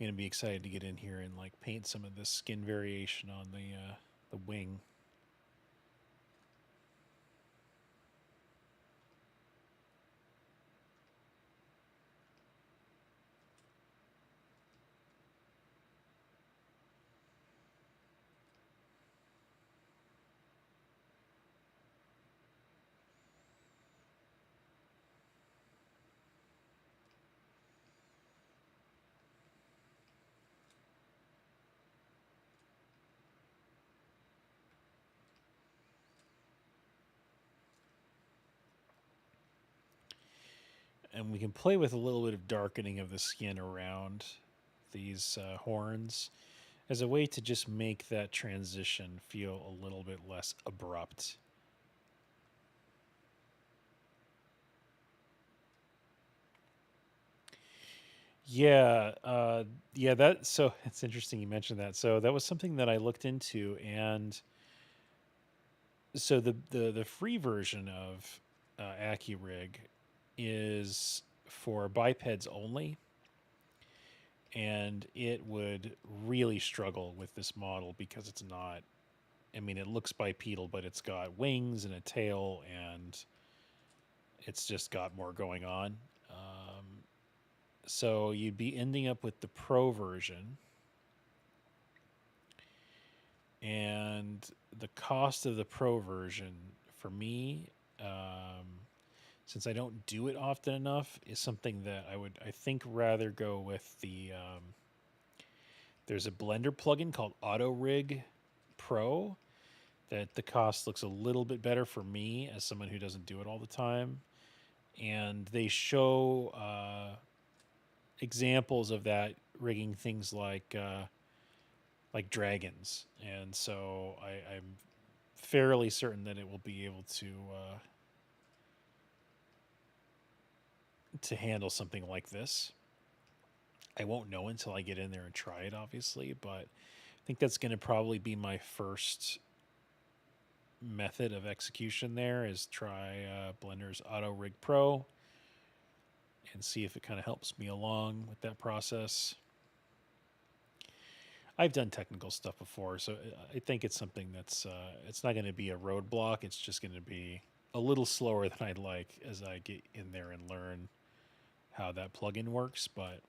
I'm gonna be excited to get in here and like paint some of this skin variation on the wing. And we can play with a little bit of darkening of the skin around these horns as a way to just make that transition feel a little bit less abrupt. Yeah, yeah. That so it's interesting you mentioned that. So that was something that I looked into, and so the free version of AccuRig is for bipeds only, and it would really struggle with this model because it's not. I mean, it looks bipedal, but it's got wings and a tail, and it's just got more going on. So you'd be ending up with the pro version, and the cost of the pro version for me, um, since I don't do it often enough, is something that I think rather go with the. There's a Blender plugin called Auto Rig Pro that the cost looks a little bit better for me as someone who doesn't do it all the time, and they show examples of that rigging things like dragons, and so I'm fairly certain that it will be able to handle something like this. I won't know until I get in there and try it, obviously, but I think that's going to probably be my first method of execution. There is try Blender's Auto Rig Pro and see if it kind of helps me along with that process. I've done technical stuff before, so I think it's something that's it's not going to be a roadblock. It's just going to be a little slower than I'd like as I get in there and learn how that plugin works. But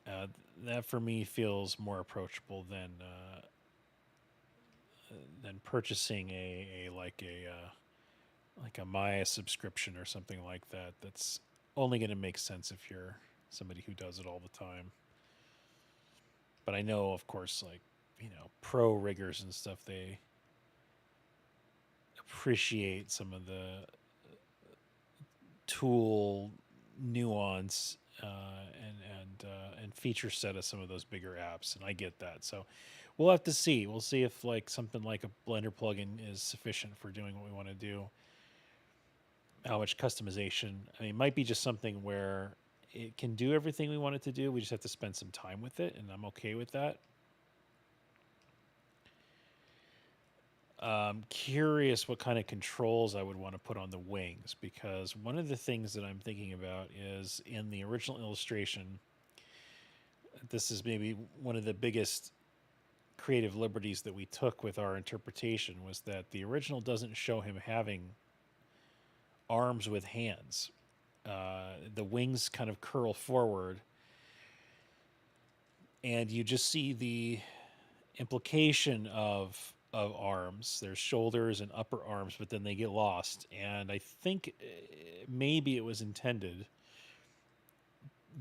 uh, that for me feels more approachable than purchasing a Maya subscription or something like that. That's only going to make sense if you're somebody who does it all the time. But I know, of course, like pro riggers and stuff, they appreciate some of the tool nuance and feature set of some of those bigger apps, and I get that. So we'll have to see. We'll see if like something like a Blender plugin is sufficient for doing what we want to do. How much customization? I mean, it might be just something where it can do everything we want it to do. We just have to spend some time with it, and I'm okay with that. Curious what kind of controls I would want to put on the wings, because one of the things that I'm thinking about is in the original illustration, this is maybe one of the biggest creative liberties that we took with our interpretation, was that the original doesn't show him having arms with hands. The wings kind of curl forward, and you just see the implication of arms. There's shoulders and upper arms, but then they get lost. And I think maybe it was intended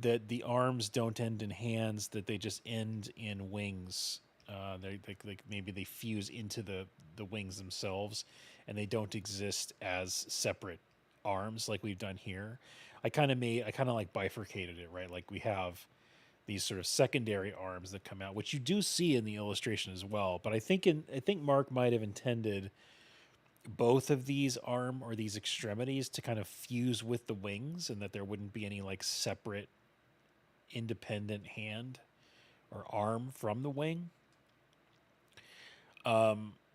that the arms don't end in hands; that they just end in wings. Like maybe they fuse into the wings themselves, and they don't exist as separate arms like we've done here. I kind of like bifurcated it, right? Like we have these sort of secondary arms that come out, which you do see in the illustration as well. But I think Mark might have intended both of these arm or these extremities to kind of fuse with the wings, and that there wouldn't be any like separate independent hand or arm from the wing.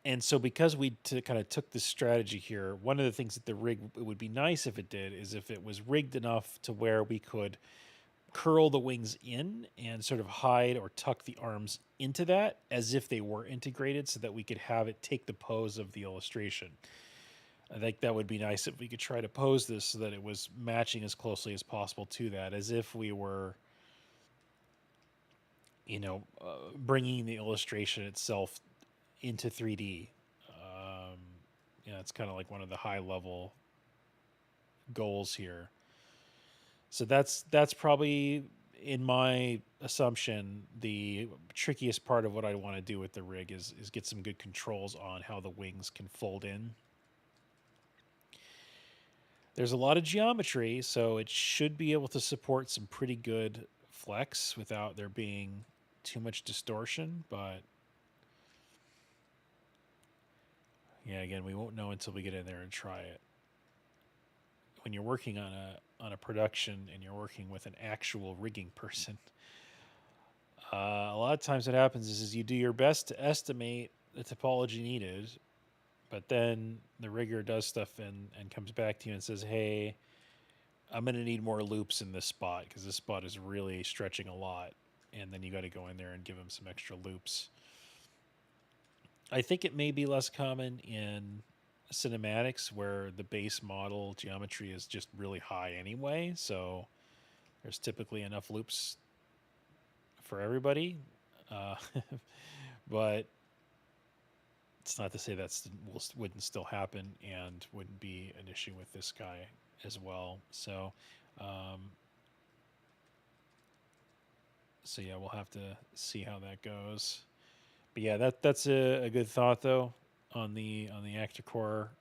And so because kind of took this strategy here, one of the things that the rig, it would be nice if it did, is if it was rigged enough to where we could curl the wings in and sort of hide or tuck the arms into that as if they were integrated, so that we could have it take the pose of the illustration. I think that would be nice if we could try to pose this so that it was matching as closely as possible to that, as if we were, bringing the illustration itself into 3D. It's kind of like one of the high level goals here. So that's probably, in my assumption, the trickiest part of what I want to do with the rig is get some good controls on how the wings can fold in. There's a lot of geometry, so it should be able to support some pretty good flex without there being too much distortion, but yeah, again, we won't know until we get in there and try it. when you're working on a production and you're working with an actual rigging person, a lot of times what happens is you do your best to estimate the topology needed, but then the rigger does stuff and comes back to you and says, "Hey, I'm going to need more loops in this spot because this spot is really stretching a lot." And then you got to go in there and give them some extra loops. I think it may be less common in cinematics where the base model geometry is just really high anyway. So there's typically enough loops for everybody. Uh, but it's not to say that wouldn't still happen and wouldn't be an issue with this guy as well. Um, so yeah, we'll have to see how that goes. But yeah, that's a good thought though on the actor core,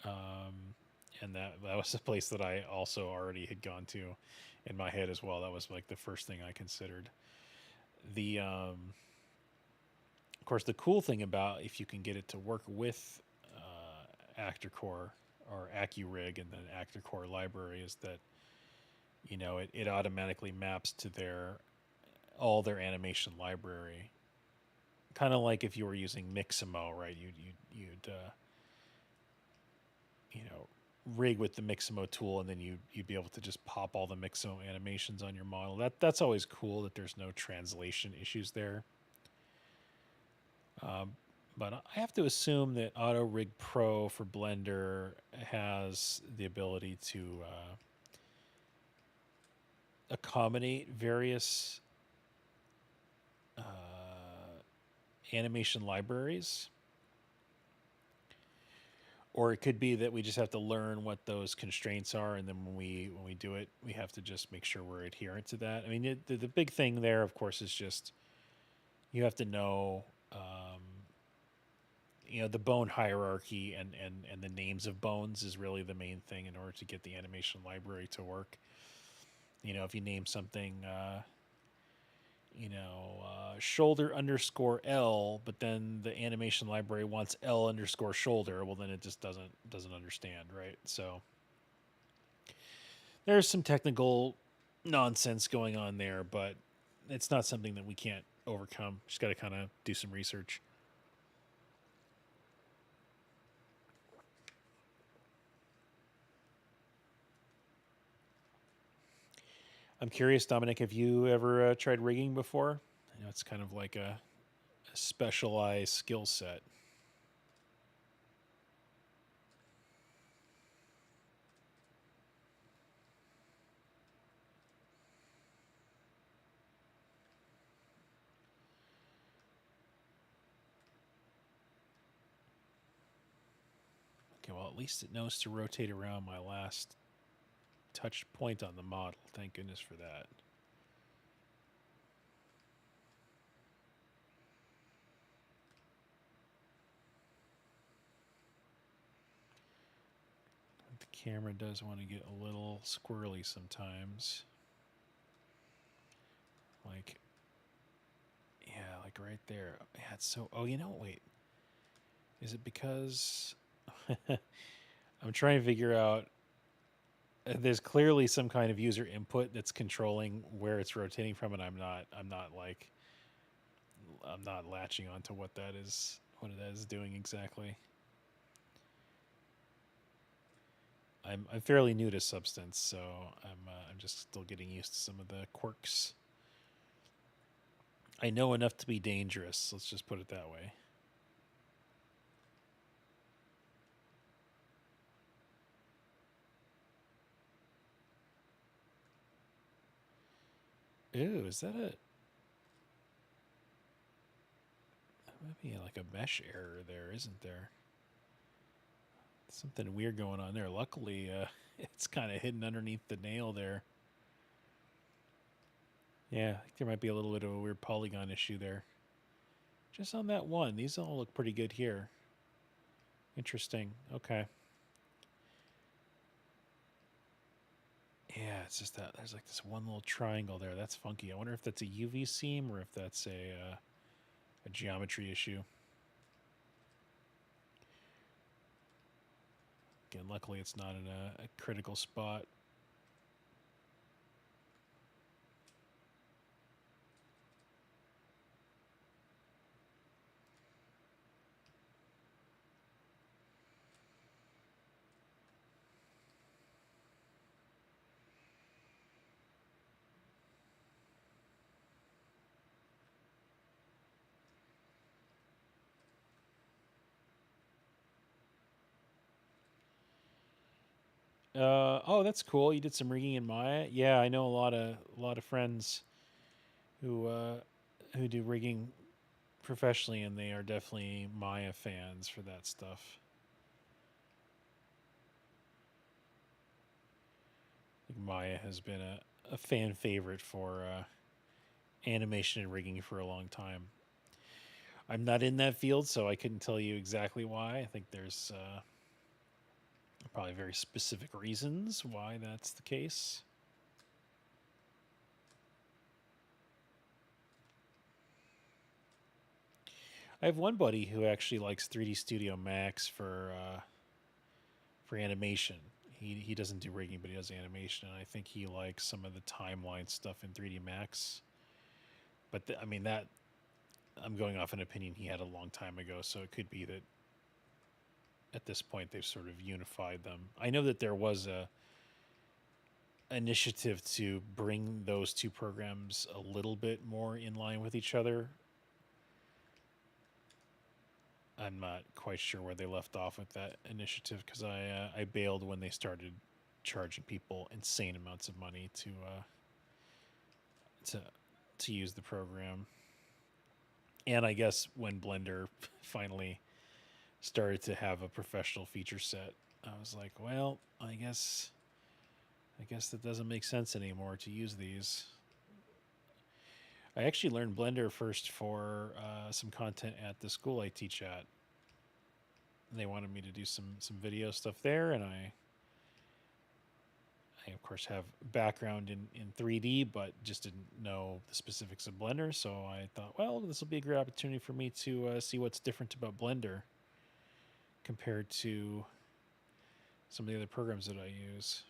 um, and that was a place that I also already had gone to in my head as well. That was like the first thing I considered. The Of course, the cool thing about if you can get it to work with actor core or AccuRig and then actor core library is that it automatically maps to all their animation library, kind of like if you were using Mixamo, right? You'd rig with the Mixamo tool, and then you'd be able to just pop all the Mixamo animations on your model. That's always cool that there's no translation issues there. But I have to assume that Auto Rig Pro for Blender has the ability to accommodate various animation libraries. Or it could be that we just have to learn what those constraints are, and then when we do it, we have to just make sure we're adherent to that. I mean, the big thing there, of course, is just you have to know, the bone hierarchy and the names of bones is really the main thing in order to get the animation library to work. If you name something, shoulder underscore L, but then the animation library wants L underscore shoulder, well, then it just doesn't understand, right? So there's some technical nonsense going on there, but it's not something that we can't overcome. Just got to kind of do some research. I'm curious, Dominic, have you ever tried rigging before? It's kind of like a specialized skill set. Okay, well, at least it knows to rotate around my last touch point on the model. Thank goodness for that. The camera does want to get a little squirrely sometimes. Like, yeah, like right there. Yeah, it's so... Oh, wait. Is it because... I'm trying to figure out... There's clearly some kind of user input that's controlling where it's rotating from, and I'm not latching onto what that is doing exactly. I'm fairly new to Substance, so I'm just still getting used to some of the quirks. I know enough to be dangerous. Let's just put it that way. Ooh, is that a... That might be like a mesh error there, isn't there? Something weird going on there. Luckily, it's kind of hidden underneath the nail there. Yeah, I think there might be a little bit of a weird polygon issue there. Just on that one. These all look pretty good here. Interesting. Okay. Yeah, it's just that there's like this one little triangle there. That's funky. I wonder if that's a UV seam or if that's a geometry issue. and luckily it's not in a critical spot. Oh, that's cool. You did some rigging in Maya. Yeah, I know a lot of friends who who do rigging professionally, and they are definitely Maya fans for that stuff. I think Maya has been a fan favorite for animation and rigging for a long time. I'm not in that field, so I couldn't tell you exactly why. I think there's probably very specific reasons why that's the case. I have one buddy who actually likes 3D Studio Max for animation. He doesn't do rigging, but he does animation, and I think he likes some of the timeline stuff in 3D Max. But I mean that I'm going off an opinion he had a long time ago, so it could be that at this point they've sort of unified them. I know that there was a initiative to bring those two programs a little bit more in line with each other. I'm not quite sure where they left off with that initiative because I bailed when they started charging people insane amounts of money to to use the program. And I guess when Blender finally started to have a professional feature set, I was like, well, I guess that doesn't make sense anymore to use these. I actually learned Blender first for some content at the school I teach at. They wanted me to do some video stuff there, and I of course have background in 3D, but just didn't know the specifics of Blender. So I thought, well, this will be a great opportunity for me to see what's different about Blender compared to some of the other programs that I use.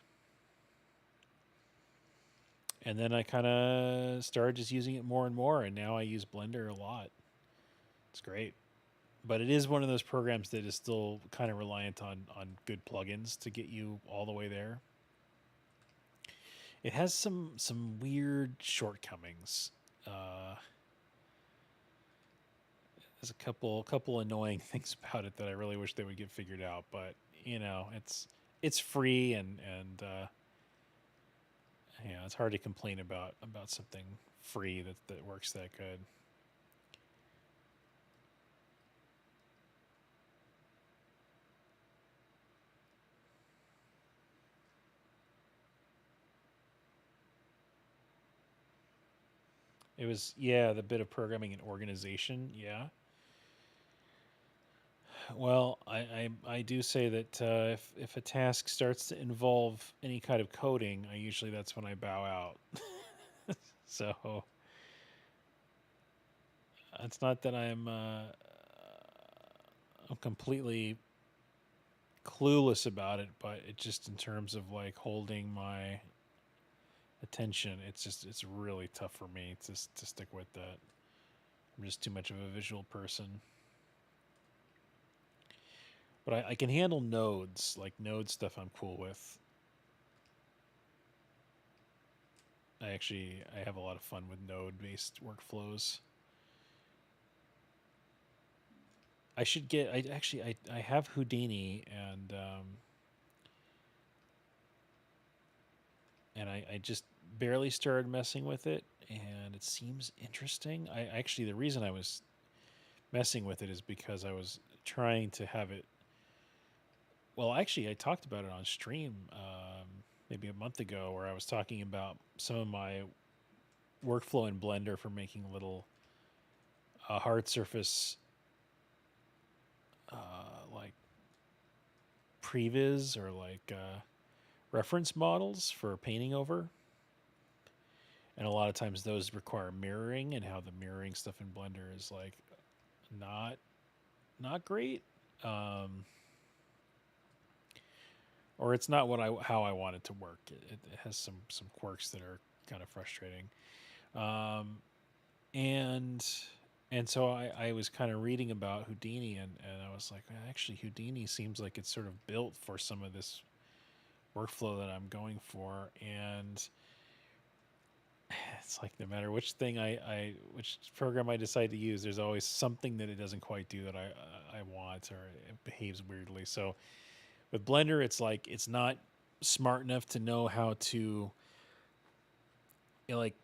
And then I kind of started just using it more and more, and now I use Blender a lot. It's great. But it is one of those programs that is still kind of reliant on good plugins to get you all the way there. It has some weird shortcomings. Uh, there's a couple annoying things about it that I really wish they would get figured out. But it's free and yeah, it's hard to complain about something free that works that good. It was, yeah, the bit of programming and organization. Yeah. Well, I do say that if a task starts to involve any kind of coding, I usually that's when I bow out. So it's not that I'm completely clueless about it, but it just in terms of like holding my attention, it's really tough for me to stick with that. I'm just too much of a visual person. But I can handle nodes, like node stuff. I'm cool with. I have a lot of fun with node based workflows. I should get. I actually I have Houdini and I just barely started messing with it, and it seems interesting. I actually the reason I was messing with it is because I was trying to have it. Well, actually, I talked about it on stream maybe a month ago, where I was talking about some of my workflow in Blender for making little hard surface like previs or like reference models for painting over. And a lot of times those require mirroring, and how the mirroring stuff in Blender is like not not great. Um, or it's not what I how I want it to work. It has some quirks that are kind of frustrating. Um, and and so I was kind of reading about Houdini, and I was like, "Man, actually, Houdini seems like it's sort of built for some of this workflow that I'm going for. And it's like no matter which thing which program I decide to use, there's always something that it doesn't quite do that I want, or it behaves weirdly. So with Blender, it's like it's not smart enough to know how to like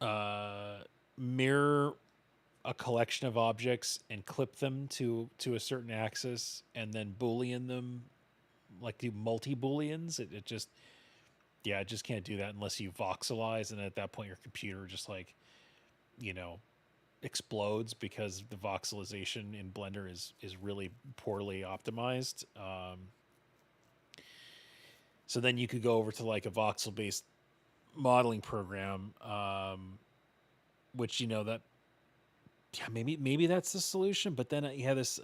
uh, mirror a collection of objects and clip them to a certain axis and then boolean them, like do multi booleans. It just, yeah, it just can't do that unless you voxelize, and at that point your computer just like, you know, explodes because the voxelization in Blender is really poorly optimized. So then you could go over to like a voxel based modeling program, which, you know, that, yeah, maybe that's the solution. But then you have this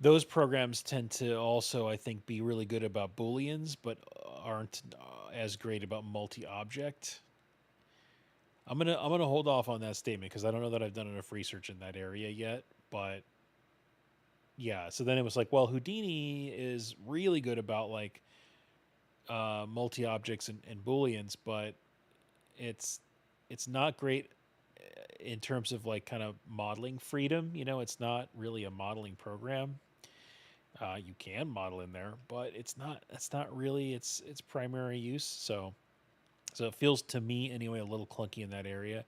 those programs tend to also, I think, be really good about booleans, but aren't as great about multi-object. I'm gonna hold off on that statement because I don't know that I've done enough research in that area yet. But yeah, so then it was like, well, Houdini is really good about like multi objects and booleans, but it's it's not great in terms of like kind of modeling freedom. You know, it's not really a modeling program. You can model in there, but it's not really its primary use. So it feels to me anyway a little clunky in that area.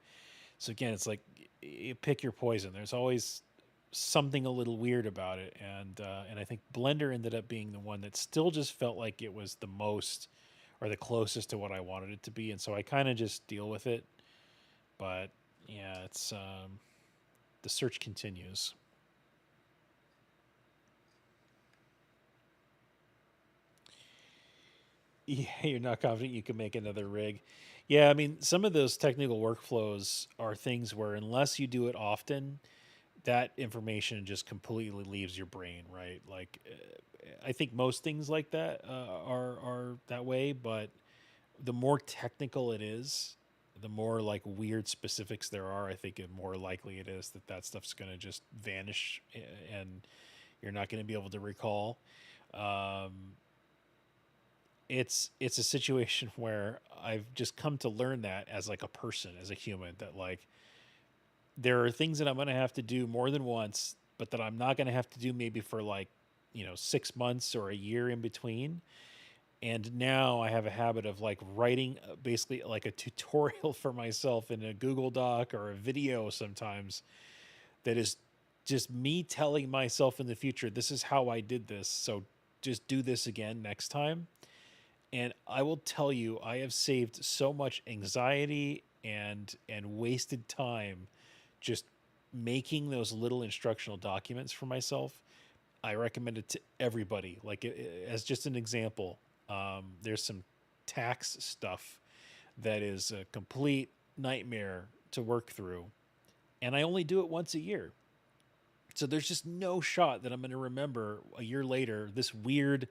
So again, it's like you pick your poison. There's always something a little weird about it, and I think Blender ended up being the one that still just felt like it was the most or the closest to what I wanted it to be, and so I kind of just deal with it. But yeah, it's the search continues. Yeah, you're not confident you can make another rig. Yeah, I mean, some of those technical workflows are things where unless you do it often, that information just completely leaves your brain, right? Like, I think most things like that are that way, but the more technical it is, the more like weird specifics there are. I think the more likely it is that that stuff's going to just vanish, and you're not going to be able to recall. Um, it's a situation where I've just come to learn that as like a person, as a human, that like there are things that I'm going to have to do more than once, but that I'm not going to have to do maybe for like, 6 months or a year in between. And now I have a habit of like writing basically like a tutorial for myself in a Google Doc or a video sometimes, that is just me telling myself in the future, this is how I did this. So just do this again next time. And I will tell you, I have saved so much anxiety and wasted time just making those little instructional documents for myself. I recommend it to everybody. Like, as just an example, there's some tax stuff that is a complete nightmare to work through, and I only do it once a year. So there's just no shot that I'm going to remember a year later this weird,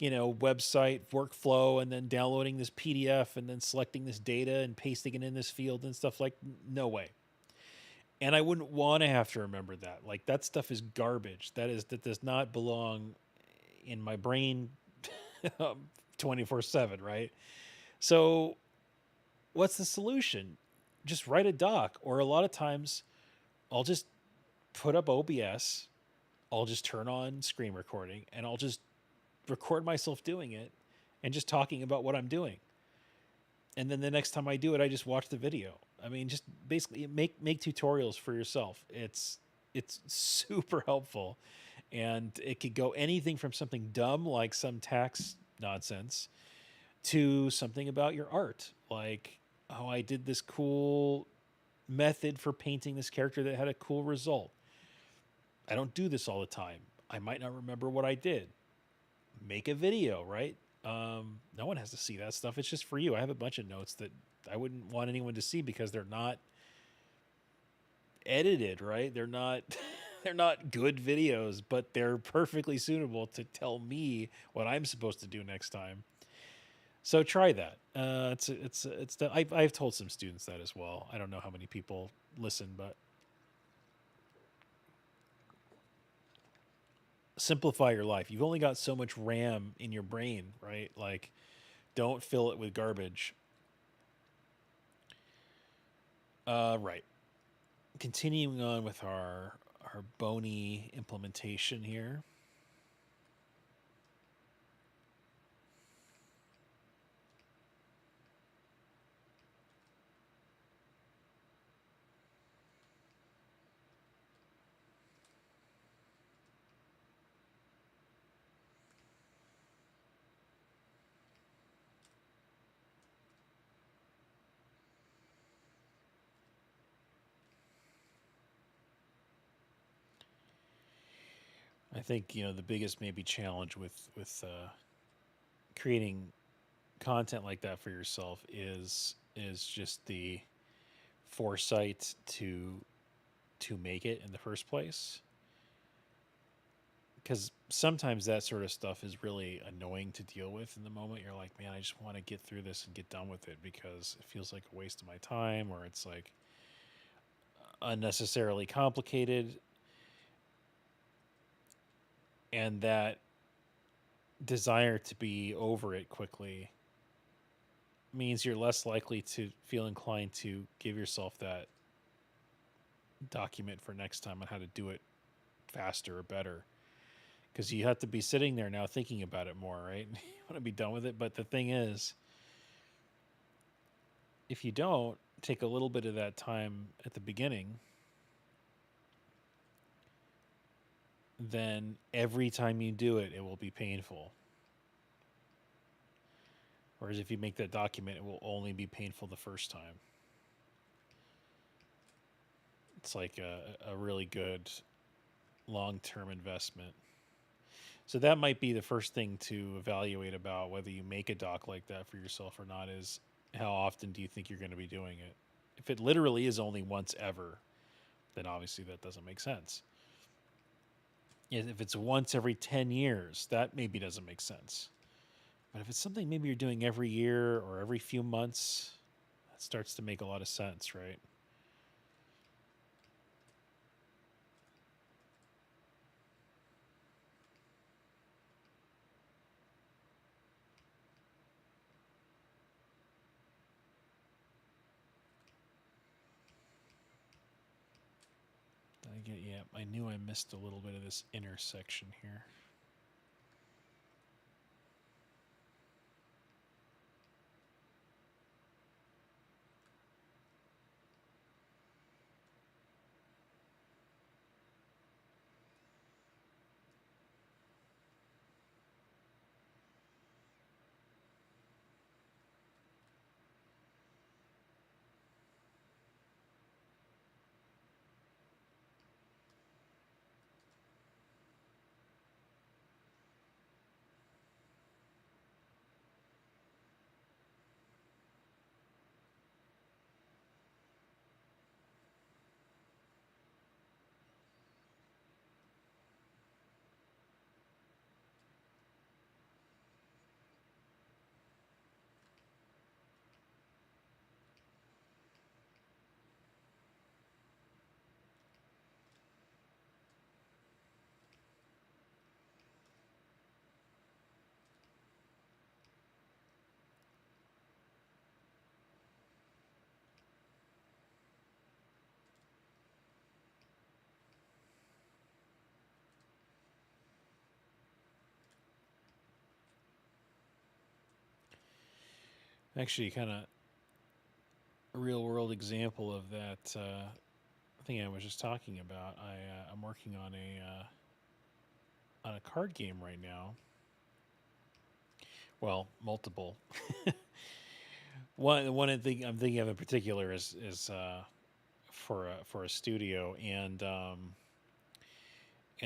website workflow, and then downloading this PDF and then selecting this data and pasting it in this field and stuff. Like, no way. And I wouldn't want to have to remember that. Like, that stuff is garbage. That does not belong in my brain 24/7, right? So, what's the solution? Just write a doc, or a lot of times I'll just put up OBS, I'll just turn on screen recording, and I'll just record myself doing it and just talking about what I'm doing. And then the next time I do it, I just watch the video. I mean, just basically make tutorials for yourself. It's super helpful, and it could go anything from something dumb like some tax nonsense to something about your art, like, oh, I did this cool method for painting this character that had a cool result. I don't do this all the time. I might not remember what I did. Make a video, right? No one has to see that stuff. It's just for you. I have a bunch of notes that I wouldn't want anyone to see because they're not edited, right? They're not They're not good videos, but they're perfectly suitable to tell me what I'm supposed to do next time. So try that. I've told some students that as well. I don't know how many people listen, but simplify your life. You've only got so much RAM in your brain, right? Like, don't fill it with garbage. Right. Continuing on with our bony implementation here. I think the biggest maybe challenge with creating content like that for yourself is just the foresight to make it in the first place, because sometimes that sort of stuff is really annoying to deal with in the moment. You're like, man, I just want to get through this and get done with it because it feels like a waste of my time, or it's like unnecessarily complicated. And that desire to be over it quickly means you're less likely to feel inclined to give yourself that document for next time on how to do it faster or better, because you have to be sitting there now thinking about it more, right? You want to be done with it, but the thing is, if you don't take a little bit of that time at the beginning, then every time you do it, it will be painful. Whereas if you make that document, it will only be painful the first time. It's like a really good long-term investment. So that might be the first thing to evaluate about whether you make a doc like that for yourself or not, is how often do you think you're going to be doing it? If it literally is only once ever, then obviously that doesn't make sense. If it's once every 10 years, that maybe doesn't make sense. But if it's something maybe you're doing every year or every few months, that starts to make a lot of sense, right? Yeah, I knew I missed a little bit of this intersection here. Actually, kind of a real world example of that thing I was just talking about. I'm working on a card game right now. Well, multiple. One thing I'm thinking of in particular is for a studio, and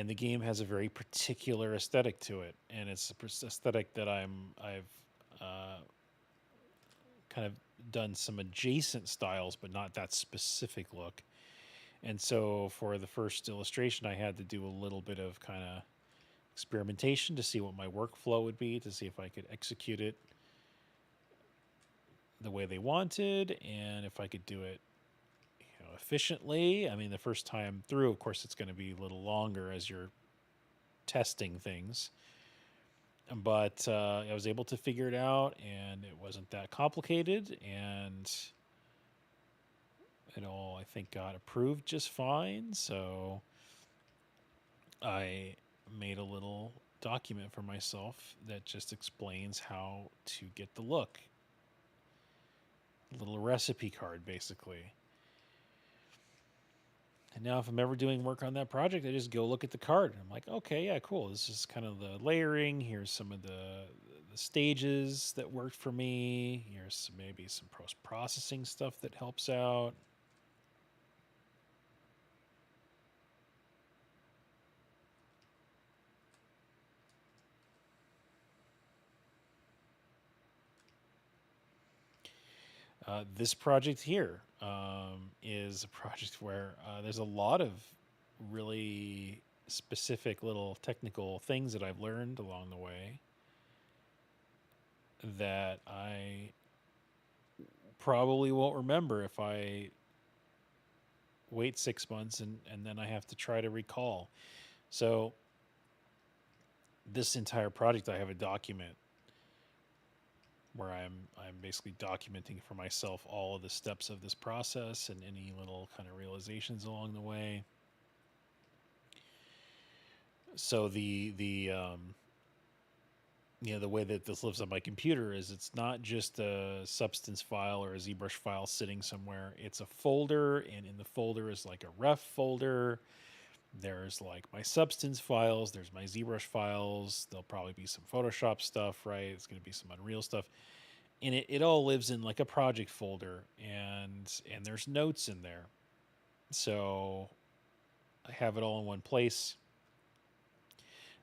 the game has a very particular aesthetic to it, and it's a aesthetic that I've uh, kind of done some adjacent styles, but not that specific look. And so for the first illustration, I had to do a little bit of kind of experimentation to see what my workflow would be, to see if I could execute it the way they wanted and if I could do it efficiently. I mean, the first time through, of course, it's going to be a little longer as you're testing things. But I was able to figure it out, and it wasn't that complicated, and it all, I think, got approved just fine. So I made a little document for myself that just explains how to get the look. A little recipe card, basically. And now if I'm ever doing work on that project, I just go look at the card. And I'm like, okay, yeah, cool. This is kind of the layering. Here's some of the stages that worked for me. Here's maybe some post-processing stuff that helps out. This project here is a project where there's a lot of really specific little technical things that I've learned along the way that I probably won't remember if I wait 6 months and then I have to try to recall. So this entire project, I have a document where I'm basically documenting for myself all of the steps of this process and any little kind of realizations along the way. So the the way that this lives on my computer is it's not just a substance file or a ZBrush file sitting somewhere. It's a folder, and in the folder is like a ref folder. There's like my substance files. There's my ZBrush files. There'll probably be some Photoshop stuff, right? It's going to be some Unreal stuff. And it all lives in like a project folder, and there's notes in there. So I have it all in one place.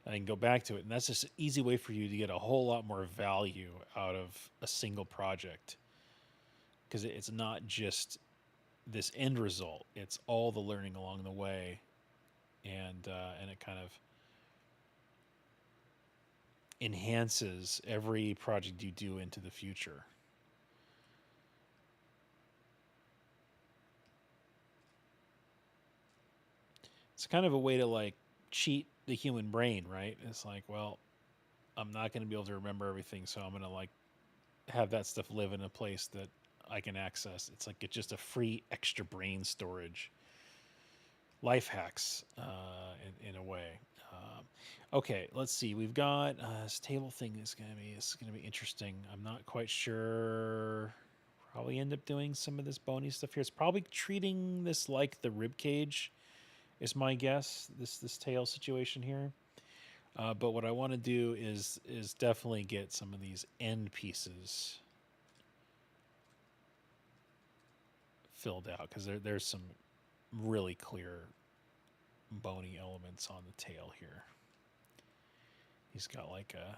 I can go back to it, and that's just an easy way for you to get a whole lot more value out of a single project, because it's not just this end result; it's all the learning along the way, and it kind of enhances every project you do into the future. It's kind of a way to like cheat the human brain, right? It's like, well, I'm not going to be able to remember everything, so I'm going to like have that stuff live in a place that I can access. It's like it's just a free extra brain storage. Life hacks, in a way. Okay, let's see. We've got this table thing is gonna be interesting. I'm not quite sure. Probably end up doing some of this bony stuff here. It's probably treating this like the rib cage, is my guess. This tail situation here. But what I want to do is definitely get some of these end pieces filled out, because there's some really clear bony elements on the tail here. He's got like a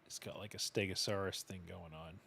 stegosaurus thing going on.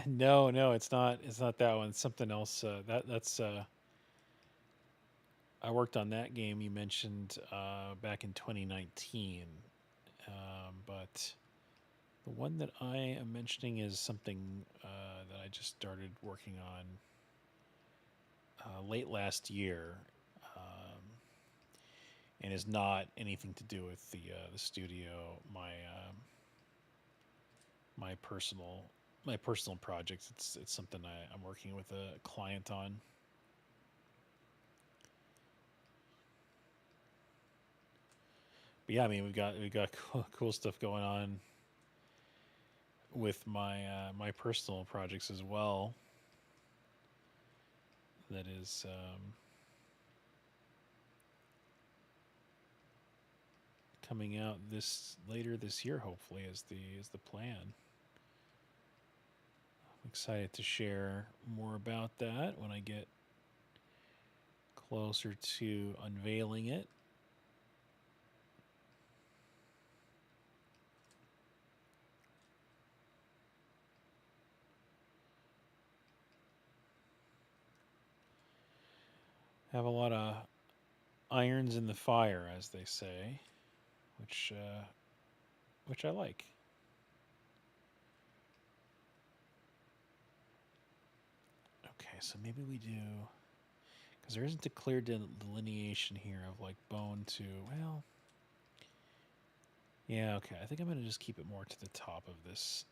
No, no, it's not. It's not that one. It's something else. That's. I worked on that game you mentioned back in 2019, but the one that I am mentioning is something that I just started working on late last year, um, and is not anything to do with the studio. My personal my personal projects. It's something I'm working with a client on. But yeah, I mean we got cool stuff going on with my personal projects as well. That is coming out this later this year. Hopefully, is the plan. I'm excited to share more about that when I get closer to unveiling it. Have a lot of irons in the fire, as they say, which I like. Okay, so maybe we do because there isn't a clear delineation here of like bone to well. Yeah, okay. I think I'm gonna just keep it more to the top of this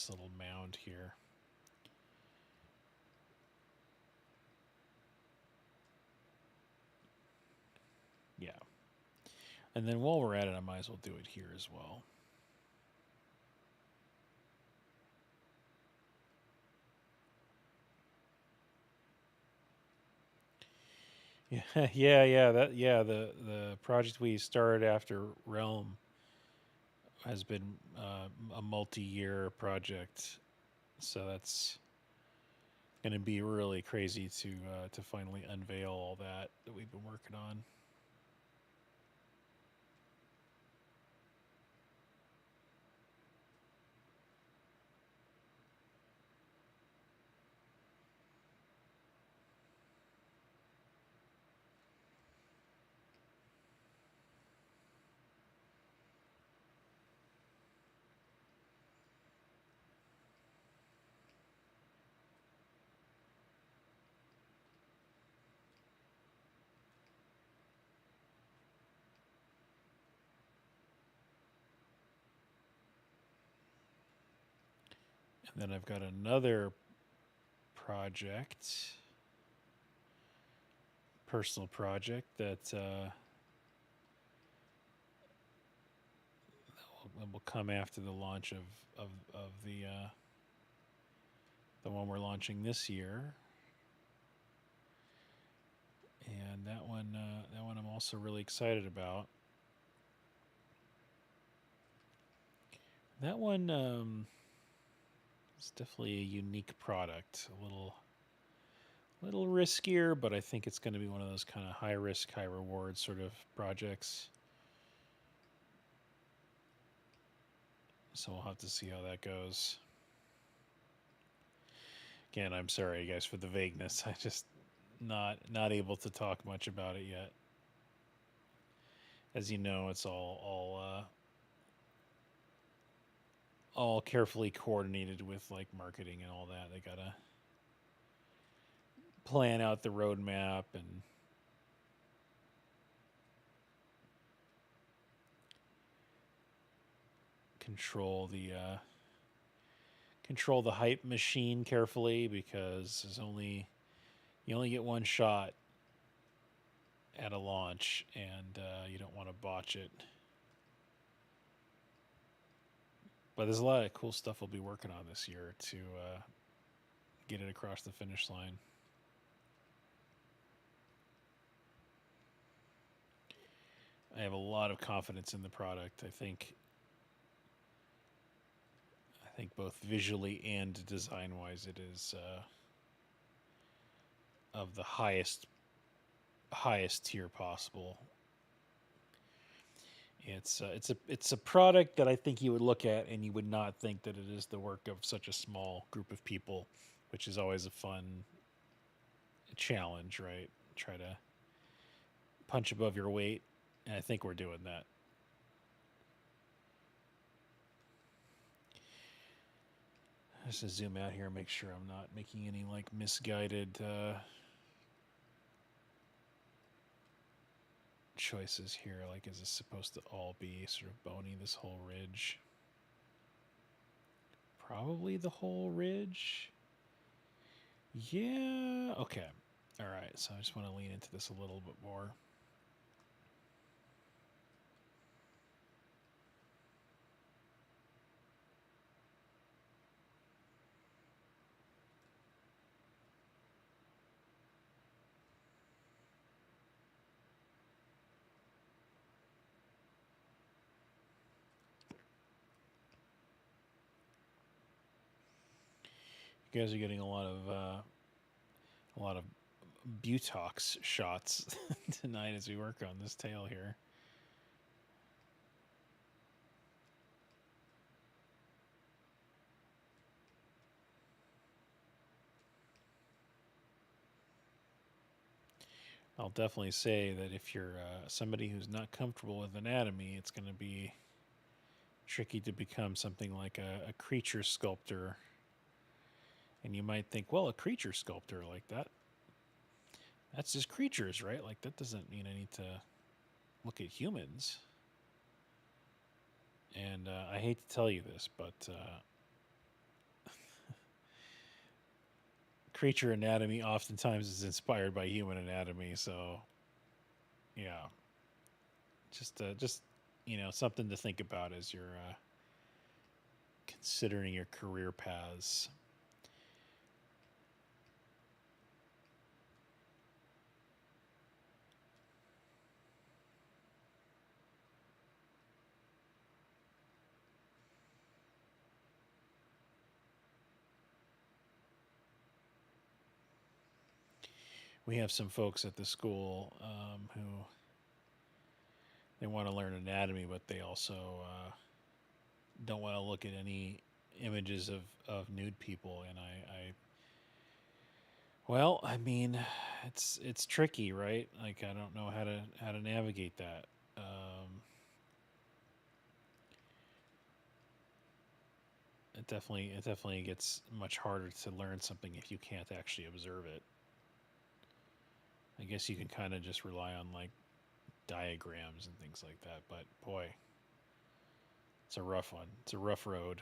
little mound here. Yeah, and then while we're at it, I might as well do it here as well. Yeah, yeah. The project we started after Realm has been a multi-year project, so that's going to be really crazy to finally unveil all that we've been working on. And then I've got another project, personal project that will come after the launch of the one we're launching this year. And that one I'm also really excited about. That one is definitely a unique product, a little riskier, but I think it's going to be one of those kind of high risk, high reward sort of projects. So we'll have to see how that goes. Again, I'm sorry, guys, for the vagueness. I just not able to talk much about it yet. As you know, it's all carefully coordinated with like marketing and all that. They gotta plan out the roadmap and control the hype machine carefully because you only get one shot at a launch, and you don't want to botch it. But there's a lot of cool stuff we'll be working on this year to get it across the finish line. I have a lot of confidence in the product. I think both visually and design wise, it is of the highest tier possible. It's a product that I think you would look at and you would not think that it is the work of such a small group of people, which is always a fun challenge, right? Try to punch above your weight, and I think we're doing that. Just to zoom out here and make sure I'm not making any like misguided choices here. Like, is this supposed to all be sort of bony, this whole ridge? Probably the whole ridge. Yeah. Okay. All right. So I just want to lean into this a little bit more. You guys are getting a lot of butox shots tonight as we work on this tail here. I'll definitely say that if you're somebody who's not comfortable with anatomy, it's going to be tricky to become something like a creature sculptor. And you might think, well, a creature sculptor like that's just creatures, right? Like, that doesn't mean I need to look at humans. And I hate to tell you this, but creature anatomy oftentimes is inspired by human anatomy. So, yeah, just something to think about as you're considering your career paths. We have some folks at the school who they want to learn anatomy, but they also don't want to look at any images of nude people. And well, I mean, it's tricky, right? Like, I don't know how to navigate that. It definitely gets much harder to learn something if you can't actually observe it. I guess you can kind of just rely on like diagrams and things like that, but boy, it's a rough one. It's a rough road.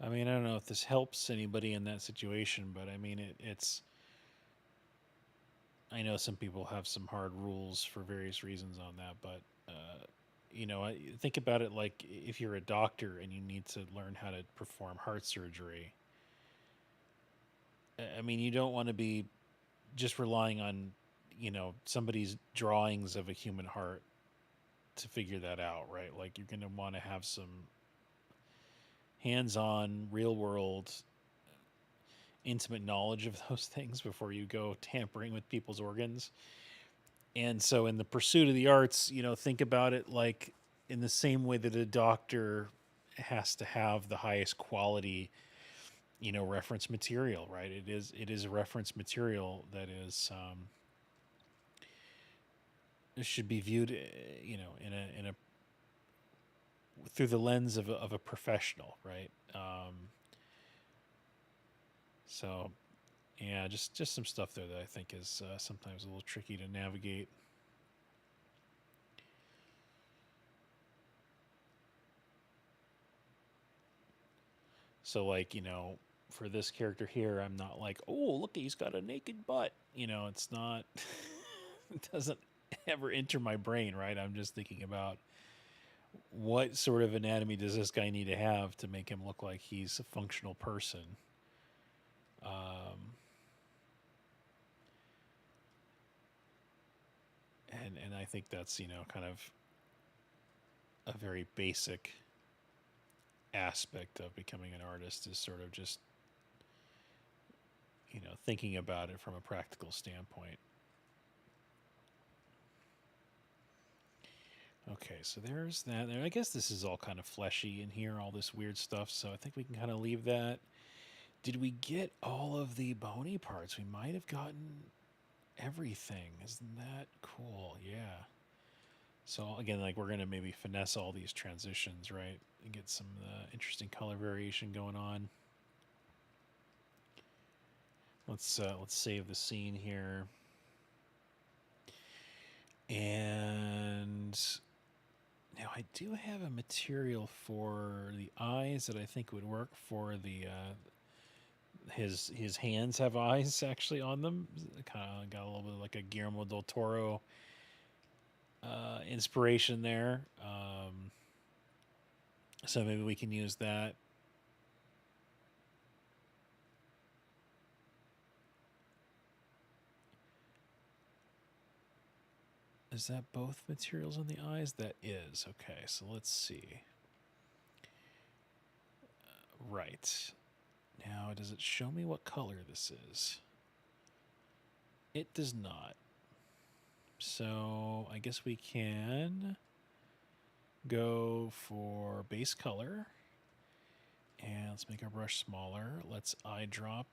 I mean, I don't know if this helps anybody in that situation, but I mean, it's. I know some people have some hard rules for various reasons on that, but I think about it like if you're a doctor and you need to learn how to perform heart surgery. I mean, you don't want to be just relying on somebody's drawings of a human heart to figure that out, right? Like, you're going to want to have some hands-on, real-world, intimate knowledge of those things before you go tampering with people's organs. And so, in the pursuit of the arts, think about it like in the same way that a doctor has to have the highest quality, reference material, right? It is reference material that is should be viewed, in a through the lens of a professional, right? So, yeah, just some stuff there that I think is sometimes a little tricky to navigate. So, like, for this character here, I'm not like, oh, look, he's got a naked butt. It's not. It doesn't ever enter my brain, right? I'm just thinking about what sort of anatomy does this guy need to have to make him look like he's a functional person. Um, and I think that's kind of a very basic aspect of becoming an artist is sort of just, thinking about it from a practical standpoint. Okay, so there's that. I guess this is all kind of fleshy in here, all this weird stuff, so I think we can kind of leave that. Did we get all of the bony parts? We might have gotten everything. Isn't that cool? Yeah. So again, like we're going to maybe finesse all these transitions, right? And get some interesting color variation going on. Let's save the scene here. And now I do have a material for the eyes that I think would work for the his hands have eyes actually on them. Kind of got a little bit like a Guillermo del Toro inspiration there. So maybe we can use that. Is that both materials on the eyes? That is. Okay, so let's see. Right. Now, does it show me what color this is? It does not. So I guess we can go for base color. And let's make our brush smaller. Let's eyedrop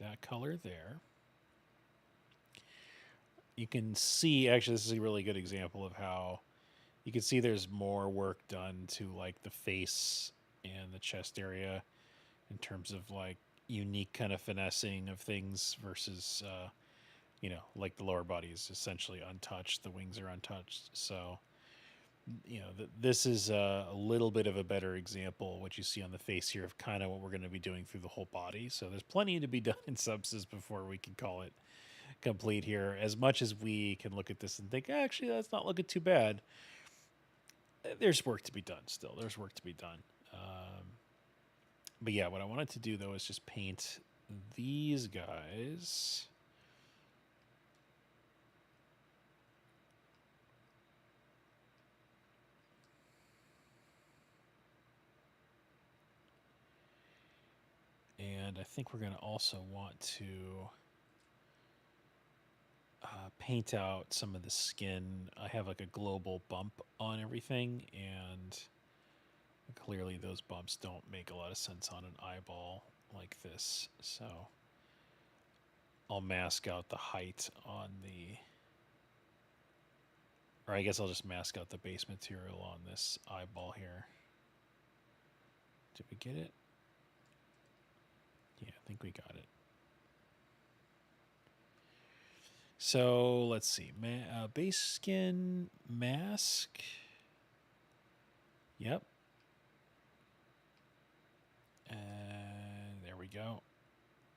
that color there. You can see, actually, this is a really good example of how you can see there's more work done to like the face and the chest area in terms of like unique kind of finessing of things versus, like the lower body is essentially untouched. The wings are untouched. So, this is a little bit of a better example, what you see on the face here, of kind of what we're going to be doing through the whole body. So there's plenty to be done in Subsys before we can call it complete here. As much as we can look at this and think, actually, that's not looking too bad, there's work to be done still. There's work to be done. But yeah, what I wanted to do, though, is just paint these guys. And I think we're going to also want to paint out some of the skin. I have like a global bump on everything, and clearly those bumps don't make a lot of sense on an eyeball like this. So I'll mask out the height on the, or I guess I'll just mask out the base material on this eyeball here. Did we get it? Yeah, I think we got it. So let's see. Base skin mask. Yep. And there we go.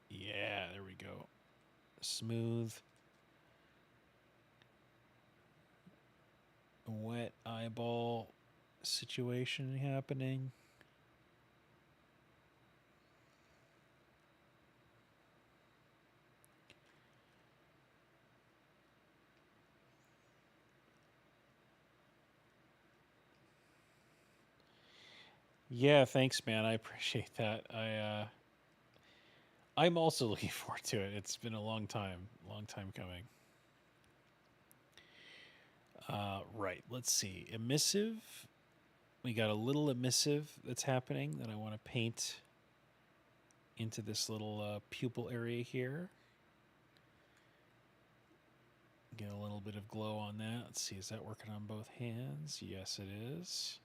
Yeah, there we go. Smooth. Wet eyeball situation happening. Yeah, thanks, man. I appreciate that. I'm also looking forward to it. It's been a long time coming. Right. Let's see. Emissive. We got a little emissive that's happening that I want to paint into this little pupil area here. Get a little bit of glow on that. Let's see. Is that working on both hands? Yes, it is.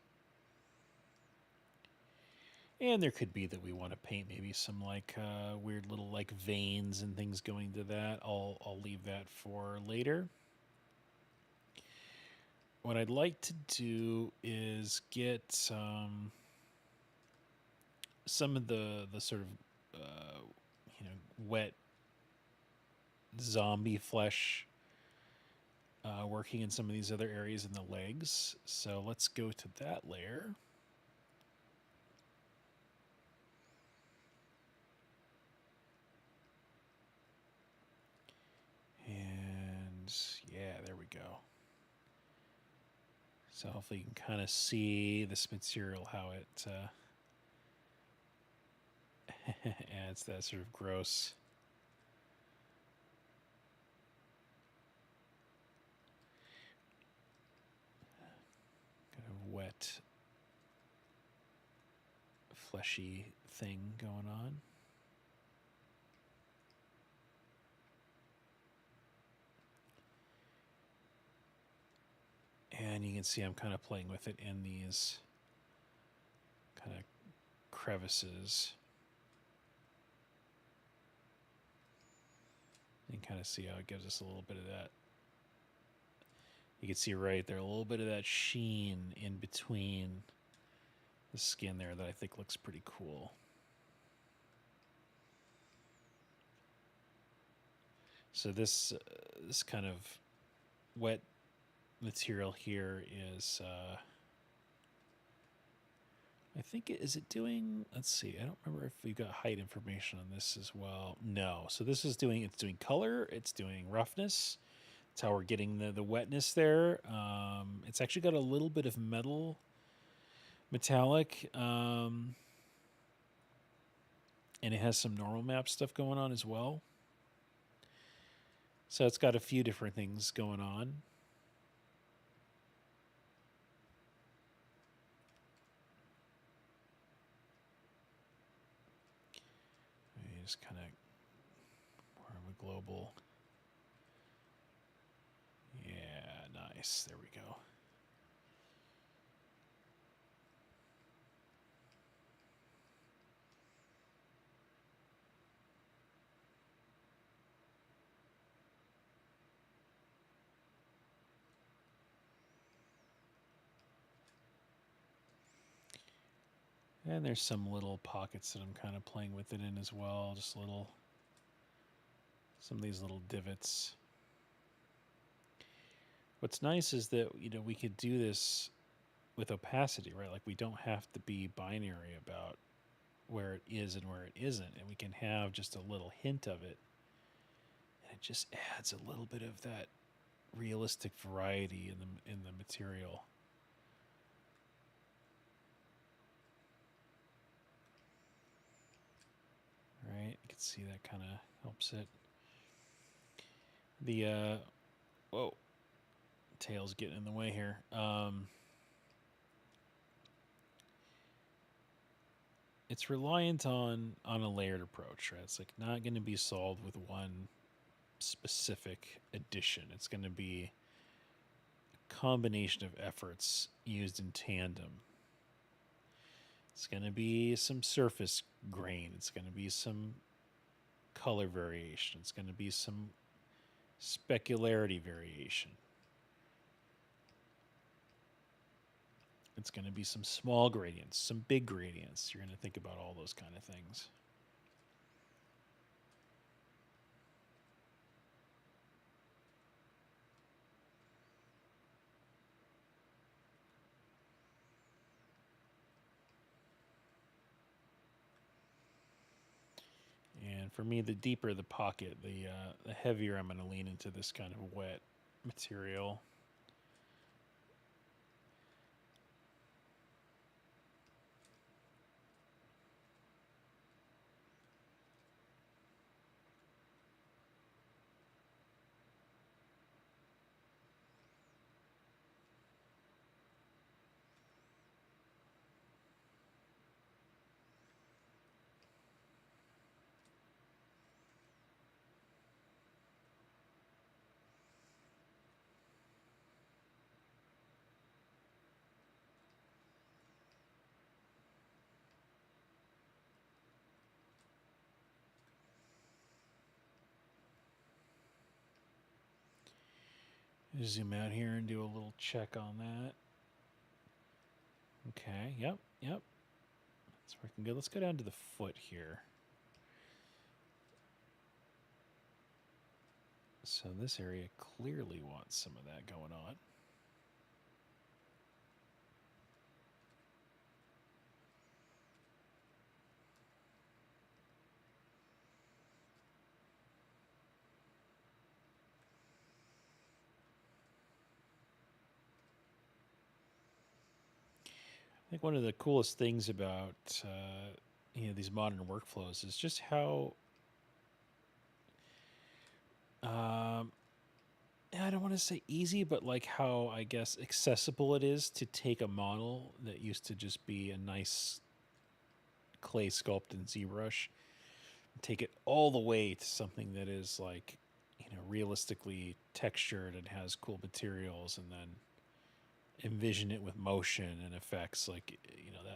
And there could be that we want to paint maybe some like weird little like veins and things going to that. I'll leave that for later. What I'd like to do is get some of the sort of wet zombie flesh working in some of these other areas in the legs. So let's go to that layer. And yeah, there we go. So hopefully you can kind of see this material, how it adds that sort of gross kind of wet, fleshy thing going on. And you can see I'm kind of playing with it in these kind of crevices. You can kind of see how it gives us a little bit of that. You can see right there a little bit of that sheen in between the skin there that I think looks pretty cool. So this kind of wet material here is, I think, is it doing, let's see, I don't remember if we've got height information on this as well. No. So this is doing, it's doing color, it's doing roughness. That's how we're getting the wetness there. It's actually got a little bit of metallic, and it has some normal map stuff going on as well. So it's got a few different things going on. Just kind of more of a global. Yeah, nice. There we go. And there's some little pockets that I'm kind of playing with it in as well. Just some of these little divots. What's nice is that, we could do this with opacity, right? Like we don't have to be binary about where it is and where it isn't. And we can have just a little hint of it. And it just adds a little bit of that realistic variety in the material. Right, you can see that kind of helps it. The whoa, tail's getting in the way here. It's reliant on a layered approach, right? It's like not going to be solved with one specific addition. It's going to be a combination of efforts used in tandem. It's going to be some surface grain. It's going to be some color variation. It's going to be some specularity variation. It's going to be some small gradients, some big gradients. You're going to think about all those kind of things. And for me, the deeper the pocket, the heavier I'm going to lean into this kind of wet material. Zoom out here and do a little check on that. Okay, yep. It's working good. Let's go down to the foot here. So this area clearly wants some of that going on. I think one of the coolest things about these modern workflows is just how um, I don't want to say easy, but like how I guess accessible it is to take a model that used to just be a nice clay sculpt in ZBrush, and take it all the way to something that is like, realistically textured and has cool materials, and then envision it with motion and effects. Like,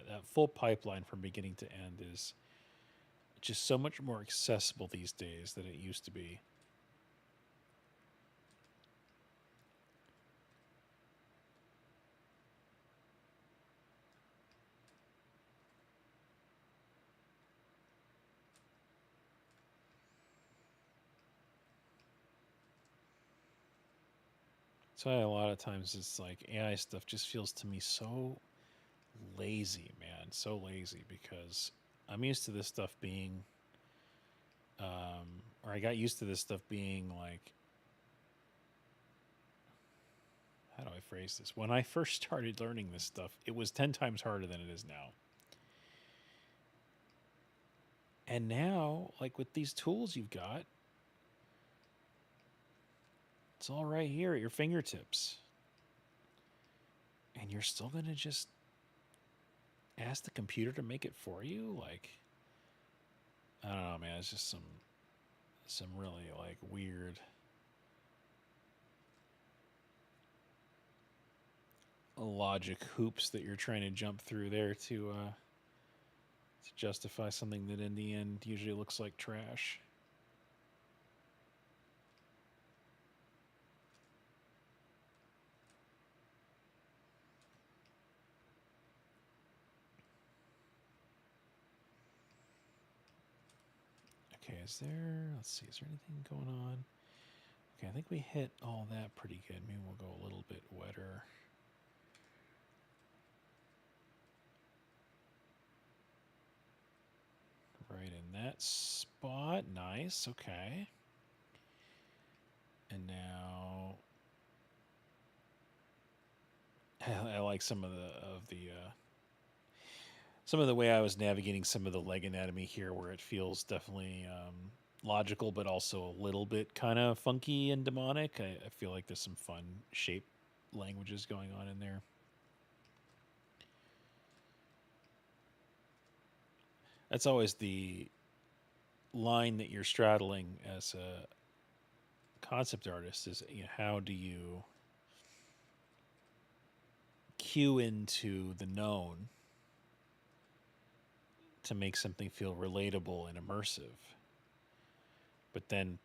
that full pipeline from beginning to end is just so much more accessible these days than it used to be. So a lot of times it's like AI stuff just feels to me so lazy, man, so lazy, because I'm used to this stuff being, or I got used to this stuff being like, how do I phrase this? When I first started learning this stuff, it was 10 times harder than it is now. And now, like with these tools you've got, it's all right here at your fingertips. And you're still going to just ask the computer to make it for you? Like, I don't know, man. It's just some really like weird logic hoops that you're trying to jump through there to justify something that in the end usually looks like trash. Okay, let's see, is there anything going on? Okay, I think we hit all that pretty good. Maybe we'll go a little bit wetter. Right in that spot. Nice, okay. And now I like some of the way I was navigating some of the leg anatomy here, where it feels definitely logical, but also a little bit kind of funky and demonic. I feel like there's some fun shape languages going on in there. That's always the line that you're straddling as a concept artist, is how do you cue into the known to make something feel relatable and immersive, but then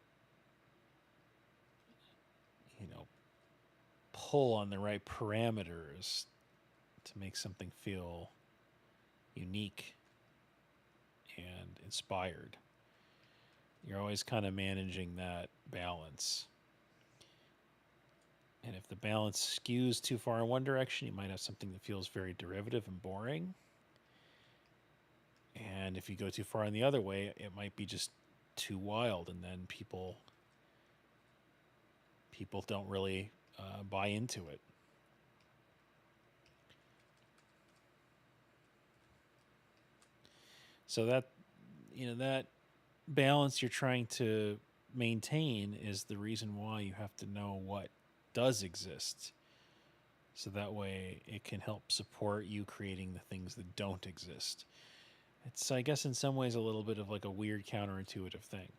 pull on the right parameters to make something feel unique and inspired. You're always kind of managing that balance. And if the balance skews too far in one direction, you might have something that feels very derivative and boring. And if you go too far in the other way, it might be just too wild, and then people don't really buy into it. So that balance you're trying to maintain is the reason why you have to know what does exist, so that way it can help support you creating the things that don't exist. It's, I guess, in some ways a little bit of like a weird counterintuitive thing.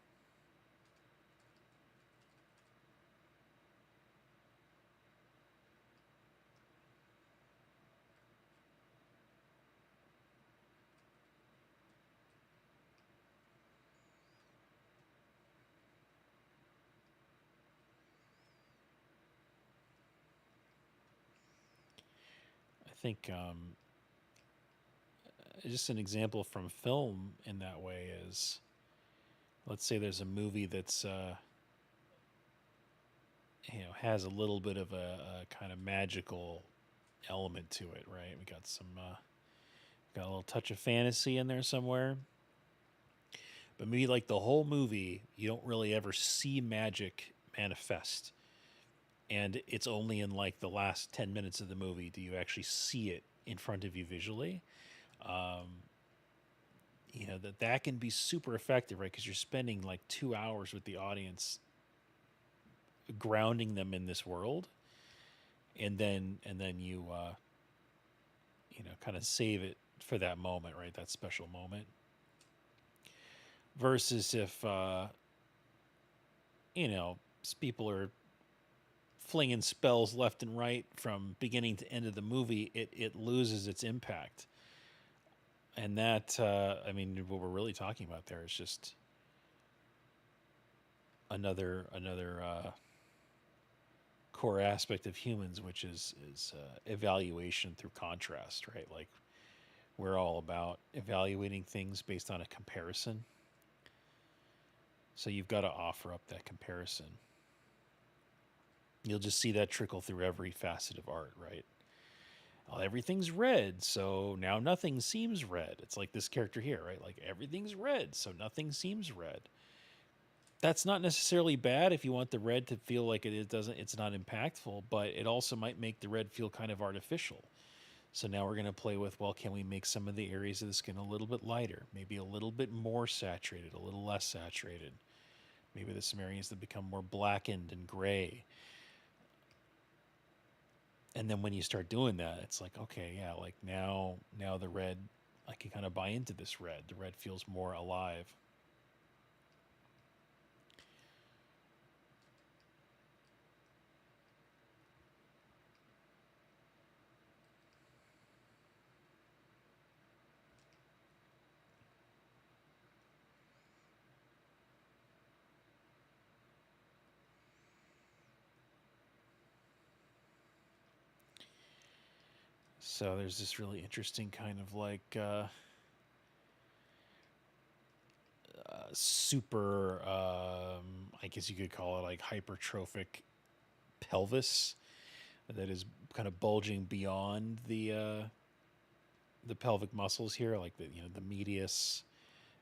I think just an example from film in that way is, let's say there's a movie that's has a little bit of a kind of magical element to it, right? We got got a little touch of fantasy in there somewhere, but maybe like the whole movie you don't really ever see magic manifest, and it's only in like the last 10 minutes of the movie do you actually see it in front of you visually. that can be super effective, right? Because you're spending like 2 hours with the audience, grounding them in this world, and then you kind of save it for that moment, right? That special moment. Versus if people are flinging spells left and right from beginning to end of the movie, it loses its impact. And that, what we're really talking about there is just another core aspect of humans, which is evaluation through contrast, right? Like we're all about evaluating things based on a comparison. So you've got to offer up that comparison. You'll just see that trickle through every facet of art, right? Well, everything's red, so now nothing seems red. It's like this character here, right? Like everything's red, so nothing seems red. That's not necessarily bad if you want the red to feel like it's not impactful, but it also might make the red feel kind of artificial. So now we're going to play with, well, can we make some of the areas of the skin a little bit lighter, maybe a little bit more saturated, a little less saturated. Maybe there's some areas that become more blackened and gray. And then when you start doing that, it's like, okay, yeah, like now the red, I can kind of buy into this red. The red feels more alive. So there's this really interesting kind of like super, I guess you could call it like hypertrophic pelvis that is kind of bulging beyond the pelvic muscles here, like the medius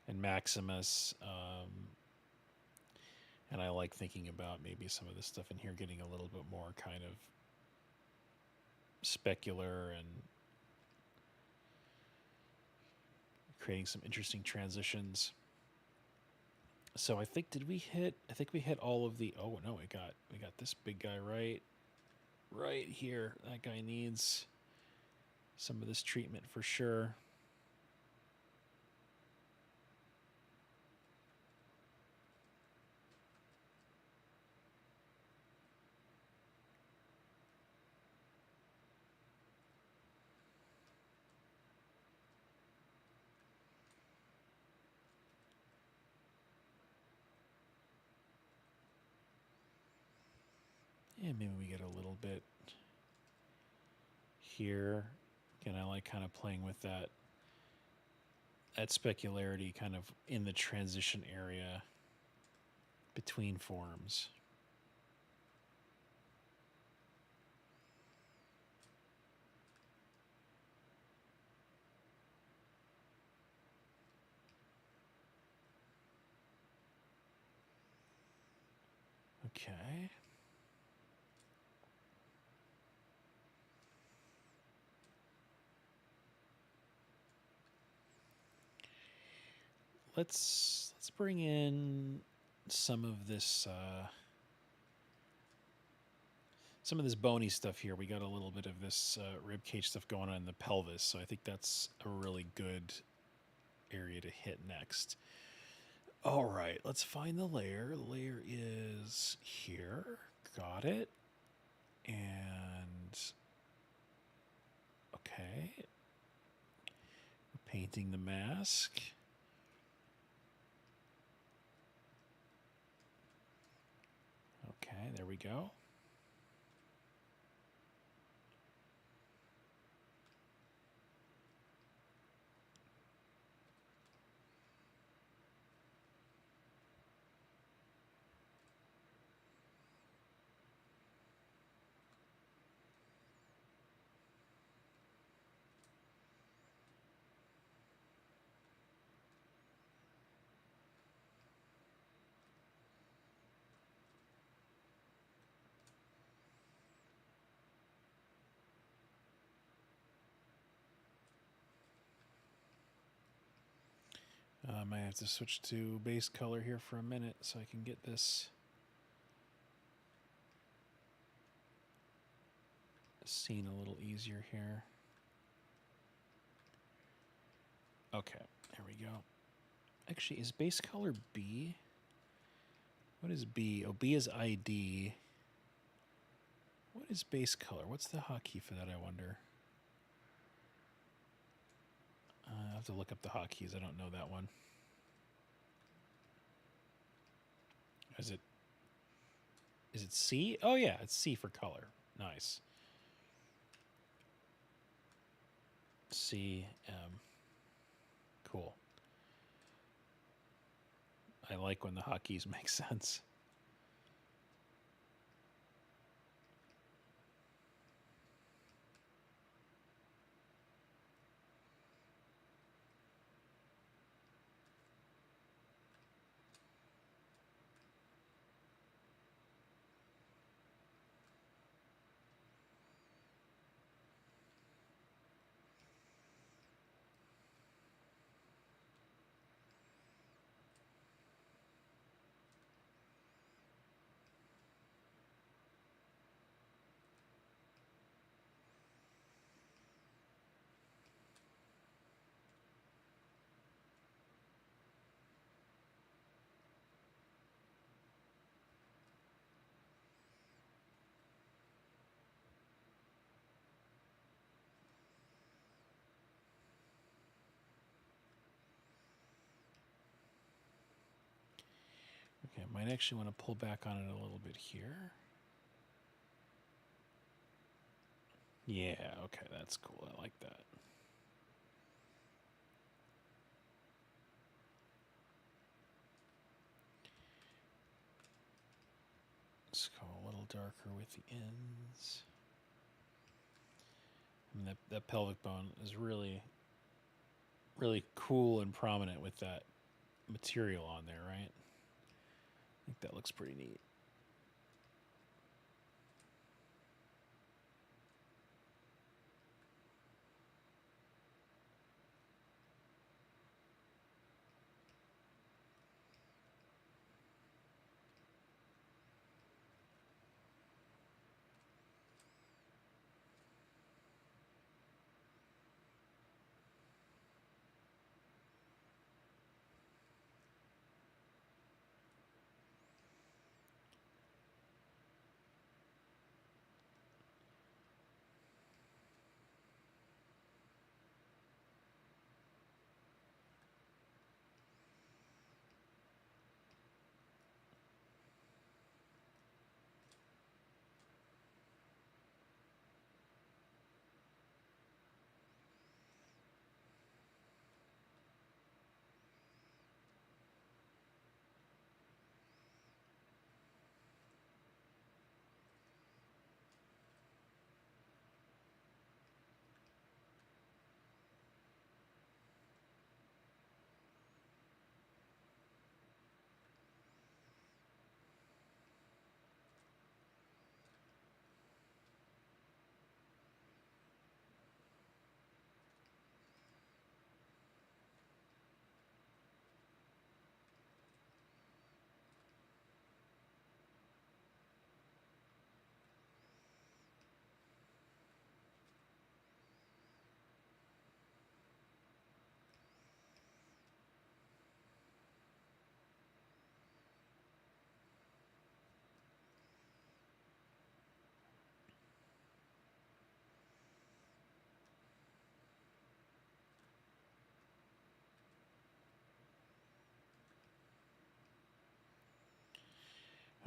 and maximus. And I like thinking about maybe some of this stuff in here getting a little bit more kind of specular and creating some interesting transitions. So I think we hit all of the. Oh no, we got this big guy right here. That guy needs some of this treatment for sure. Yeah, maybe we get a little bit here. Again, I like kind of playing with that specularity kind of in the transition area between forms. Okay. Let's bring in some of this bony stuff here. We got a little bit of this rib cage stuff going on in the pelvis, so I think that's a really good area to hit next. All right, let's find the layer. The layer is here. Got it. And okay. Painting the mask. Okay, there we go. I might have to switch to base color here for a minute so I can get this scene a little easier here. Okay, there we go. Actually, is base color B? What is B? Oh, B is ID. What is base color? What's the hotkey for that, I wonder? I have to look up the hotkeys. I don't know that one. Is it C? Oh yeah, it's C for color. Nice. C M. Cool. I like when the hotkeys make sense. Okay, I might actually want to pull back on it a little bit here. Yeah, okay, that's cool. I like that. Let's go a little darker with the ends. I mean, that pelvic bone is really, really cool and prominent with that material on there, right? I think that looks pretty neat.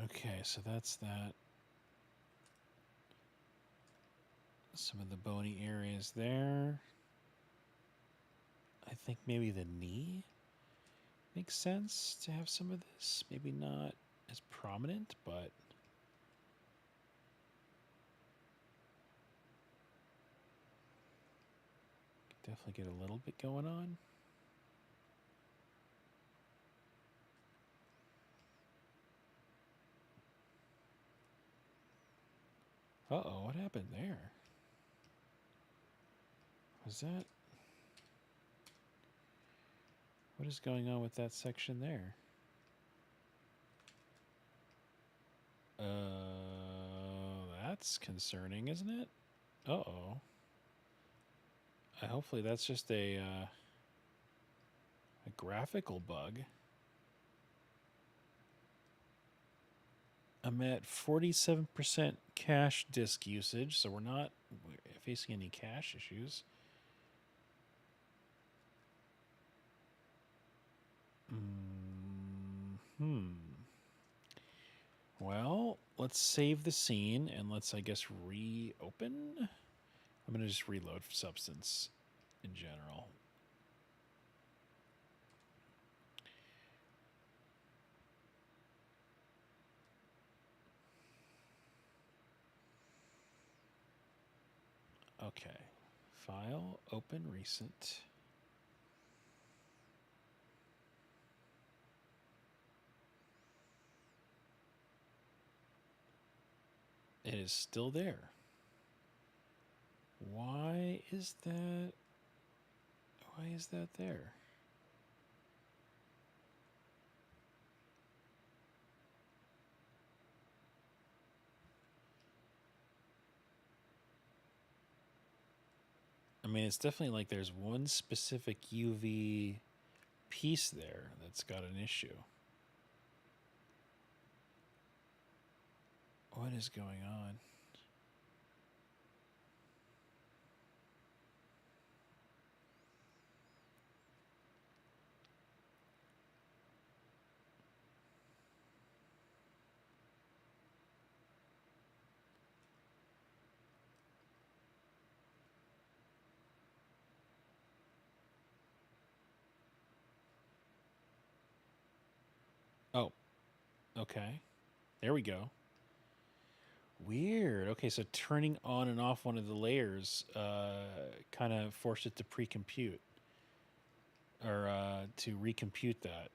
Okay, so that's that. Some of the bony areas there. I think maybe the knee makes sense to have some of this. Maybe not as prominent, but definitely get a little bit going on. Uh-oh, what happened there? Was that... What is going on with that section there? That's concerning, isn't it? Uh-oh. Hopefully that's just a graphical bug. I'm at 47% cache disk usage, so we're not facing any cache issues. Well, let's save the scene and let's, I guess, reopen. I'm going to just reload Substance in general. Okay. File, open, recent. It is still there. Why is that? Why is that there? I mean, it's definitely like there's one specific UV piece there that's got an issue. What is going on? Oh, okay. There we go. Weird. Okay, so turning on and off one of the layers kind of forced it to pre-compute or to recompute that.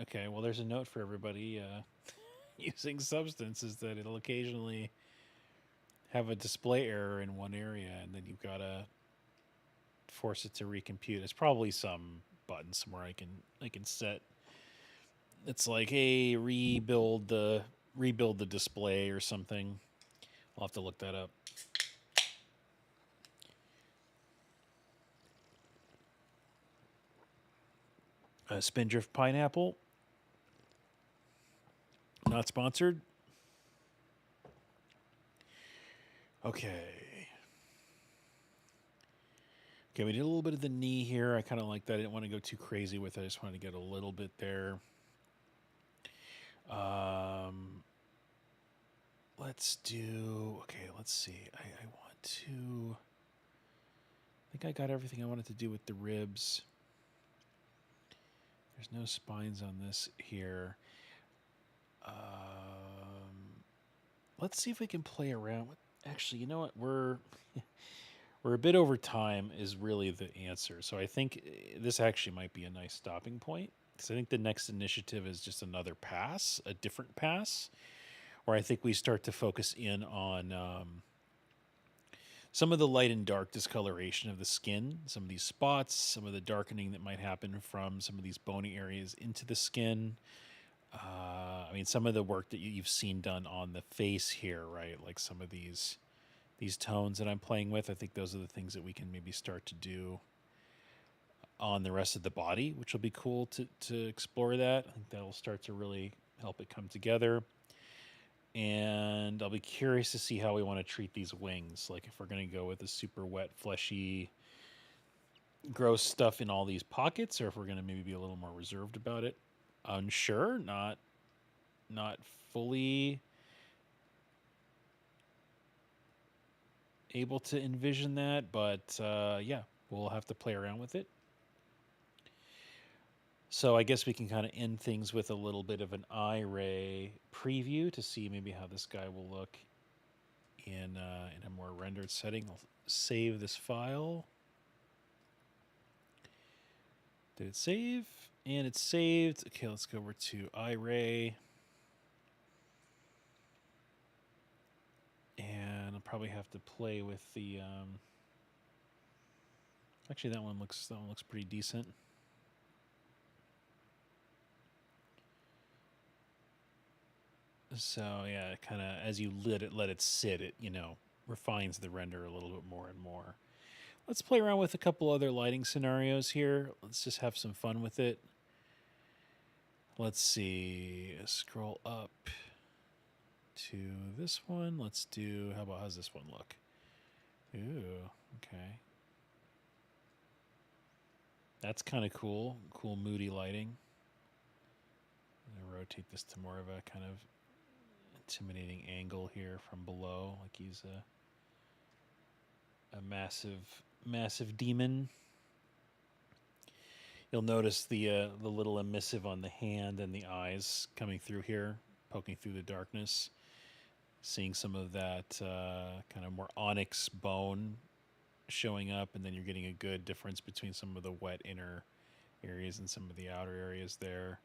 Okay, well, there's a note for everybody using Substance is that it'll occasionally have a display error in one area, and then you've got to force it to recompute. It's probably some button somewhere I can set. It's like, hey, rebuild the display or something. I'll have to look that up. Spindrift Pineapple. Not sponsored. Okay. Okay, we did a little bit of the knee here. I kind of like that. I didn't want to go too crazy with it. I just wanted to get a little bit there. Let's do... Okay, let's see. I want to... I think I got everything I wanted to do with the ribs. There's no spines on this here. Let's see if we can play around with... Actually, you know what? We're a bit over time is really the answer. So I think this actually might be a nice stopping point. Because I think the next initiative is just another pass, a different pass, where I think we start to focus in on some of the light and dark discoloration of the skin, some of these spots, some of the darkening that might happen from some of these bony areas into the skin. I mean, some of the work that you've seen done on the face here, right? Like some of these tones that I'm playing with. I think those are the things that we can maybe start to do on the rest of the body, which will be cool to explore that. I think that'll start to really help it come together. And I'll be curious to see how we want to treat these wings. Like if we're going to go with a super wet, fleshy, gross stuff in all these pockets, or if we're going to maybe be a little more reserved about it. Unsure, not fully able to envision that, but yeah, we'll have to play around with it. So I guess we can kind of end things with a little bit of an eye ray preview to see maybe how this guy will look in a more rendered setting. I'll save this file. Did it save? And it's saved. Okay, let's go over to iRay. And I'll probably have to play with the actually that one looks pretty decent. So yeah, kind of as you let it sit, it refines the render a little bit more and more. Let's play around with a couple other lighting scenarios here. Let's just have some fun with it. Let's see. Scroll up to this one. Let's do. How's this one look? Ooh, okay. That's kind of cool. Cool, moody lighting. I'm gonna rotate this to more of a kind of intimidating angle here from below, like he's a massive demon. You'll notice the little emissive on the hand and the eyes coming through here, poking through the darkness. Seeing some of that kind of more onyx bone showing up, and then you're getting a good difference between some of the wet inner areas and some of the outer areas there.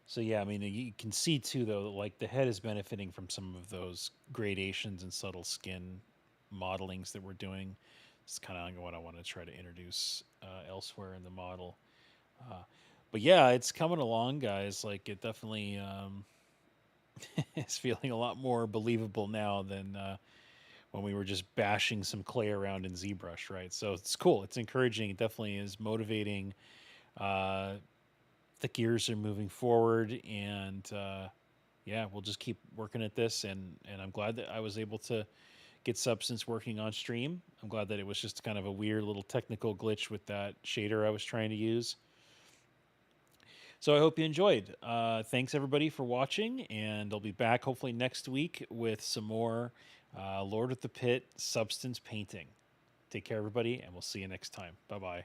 So yeah, I mean, you can see too, though, like the head is benefiting from some of those gradations and subtle skin modelings that we're doing. It's kind of what I want to try to introduce elsewhere in the model. Uh, but yeah, it's coming along, guys. Like it definitely is feeling a lot more believable now than when we were just bashing some clay around in ZBrush, right? So it's cool. It's encouraging. It definitely is motivating. Uh, the gears are moving forward, and yeah, we'll just keep working at this. And I'm glad that I was able to get Substance working on stream. I'm glad that it was just kind of a weird little technical glitch with that shader I was trying to use. So I hope you enjoyed. Thanks everybody for watching, and I'll be back hopefully next week with some more Lord of the Pit Substance painting. Take care, everybody, and we'll see you next time. Bye bye.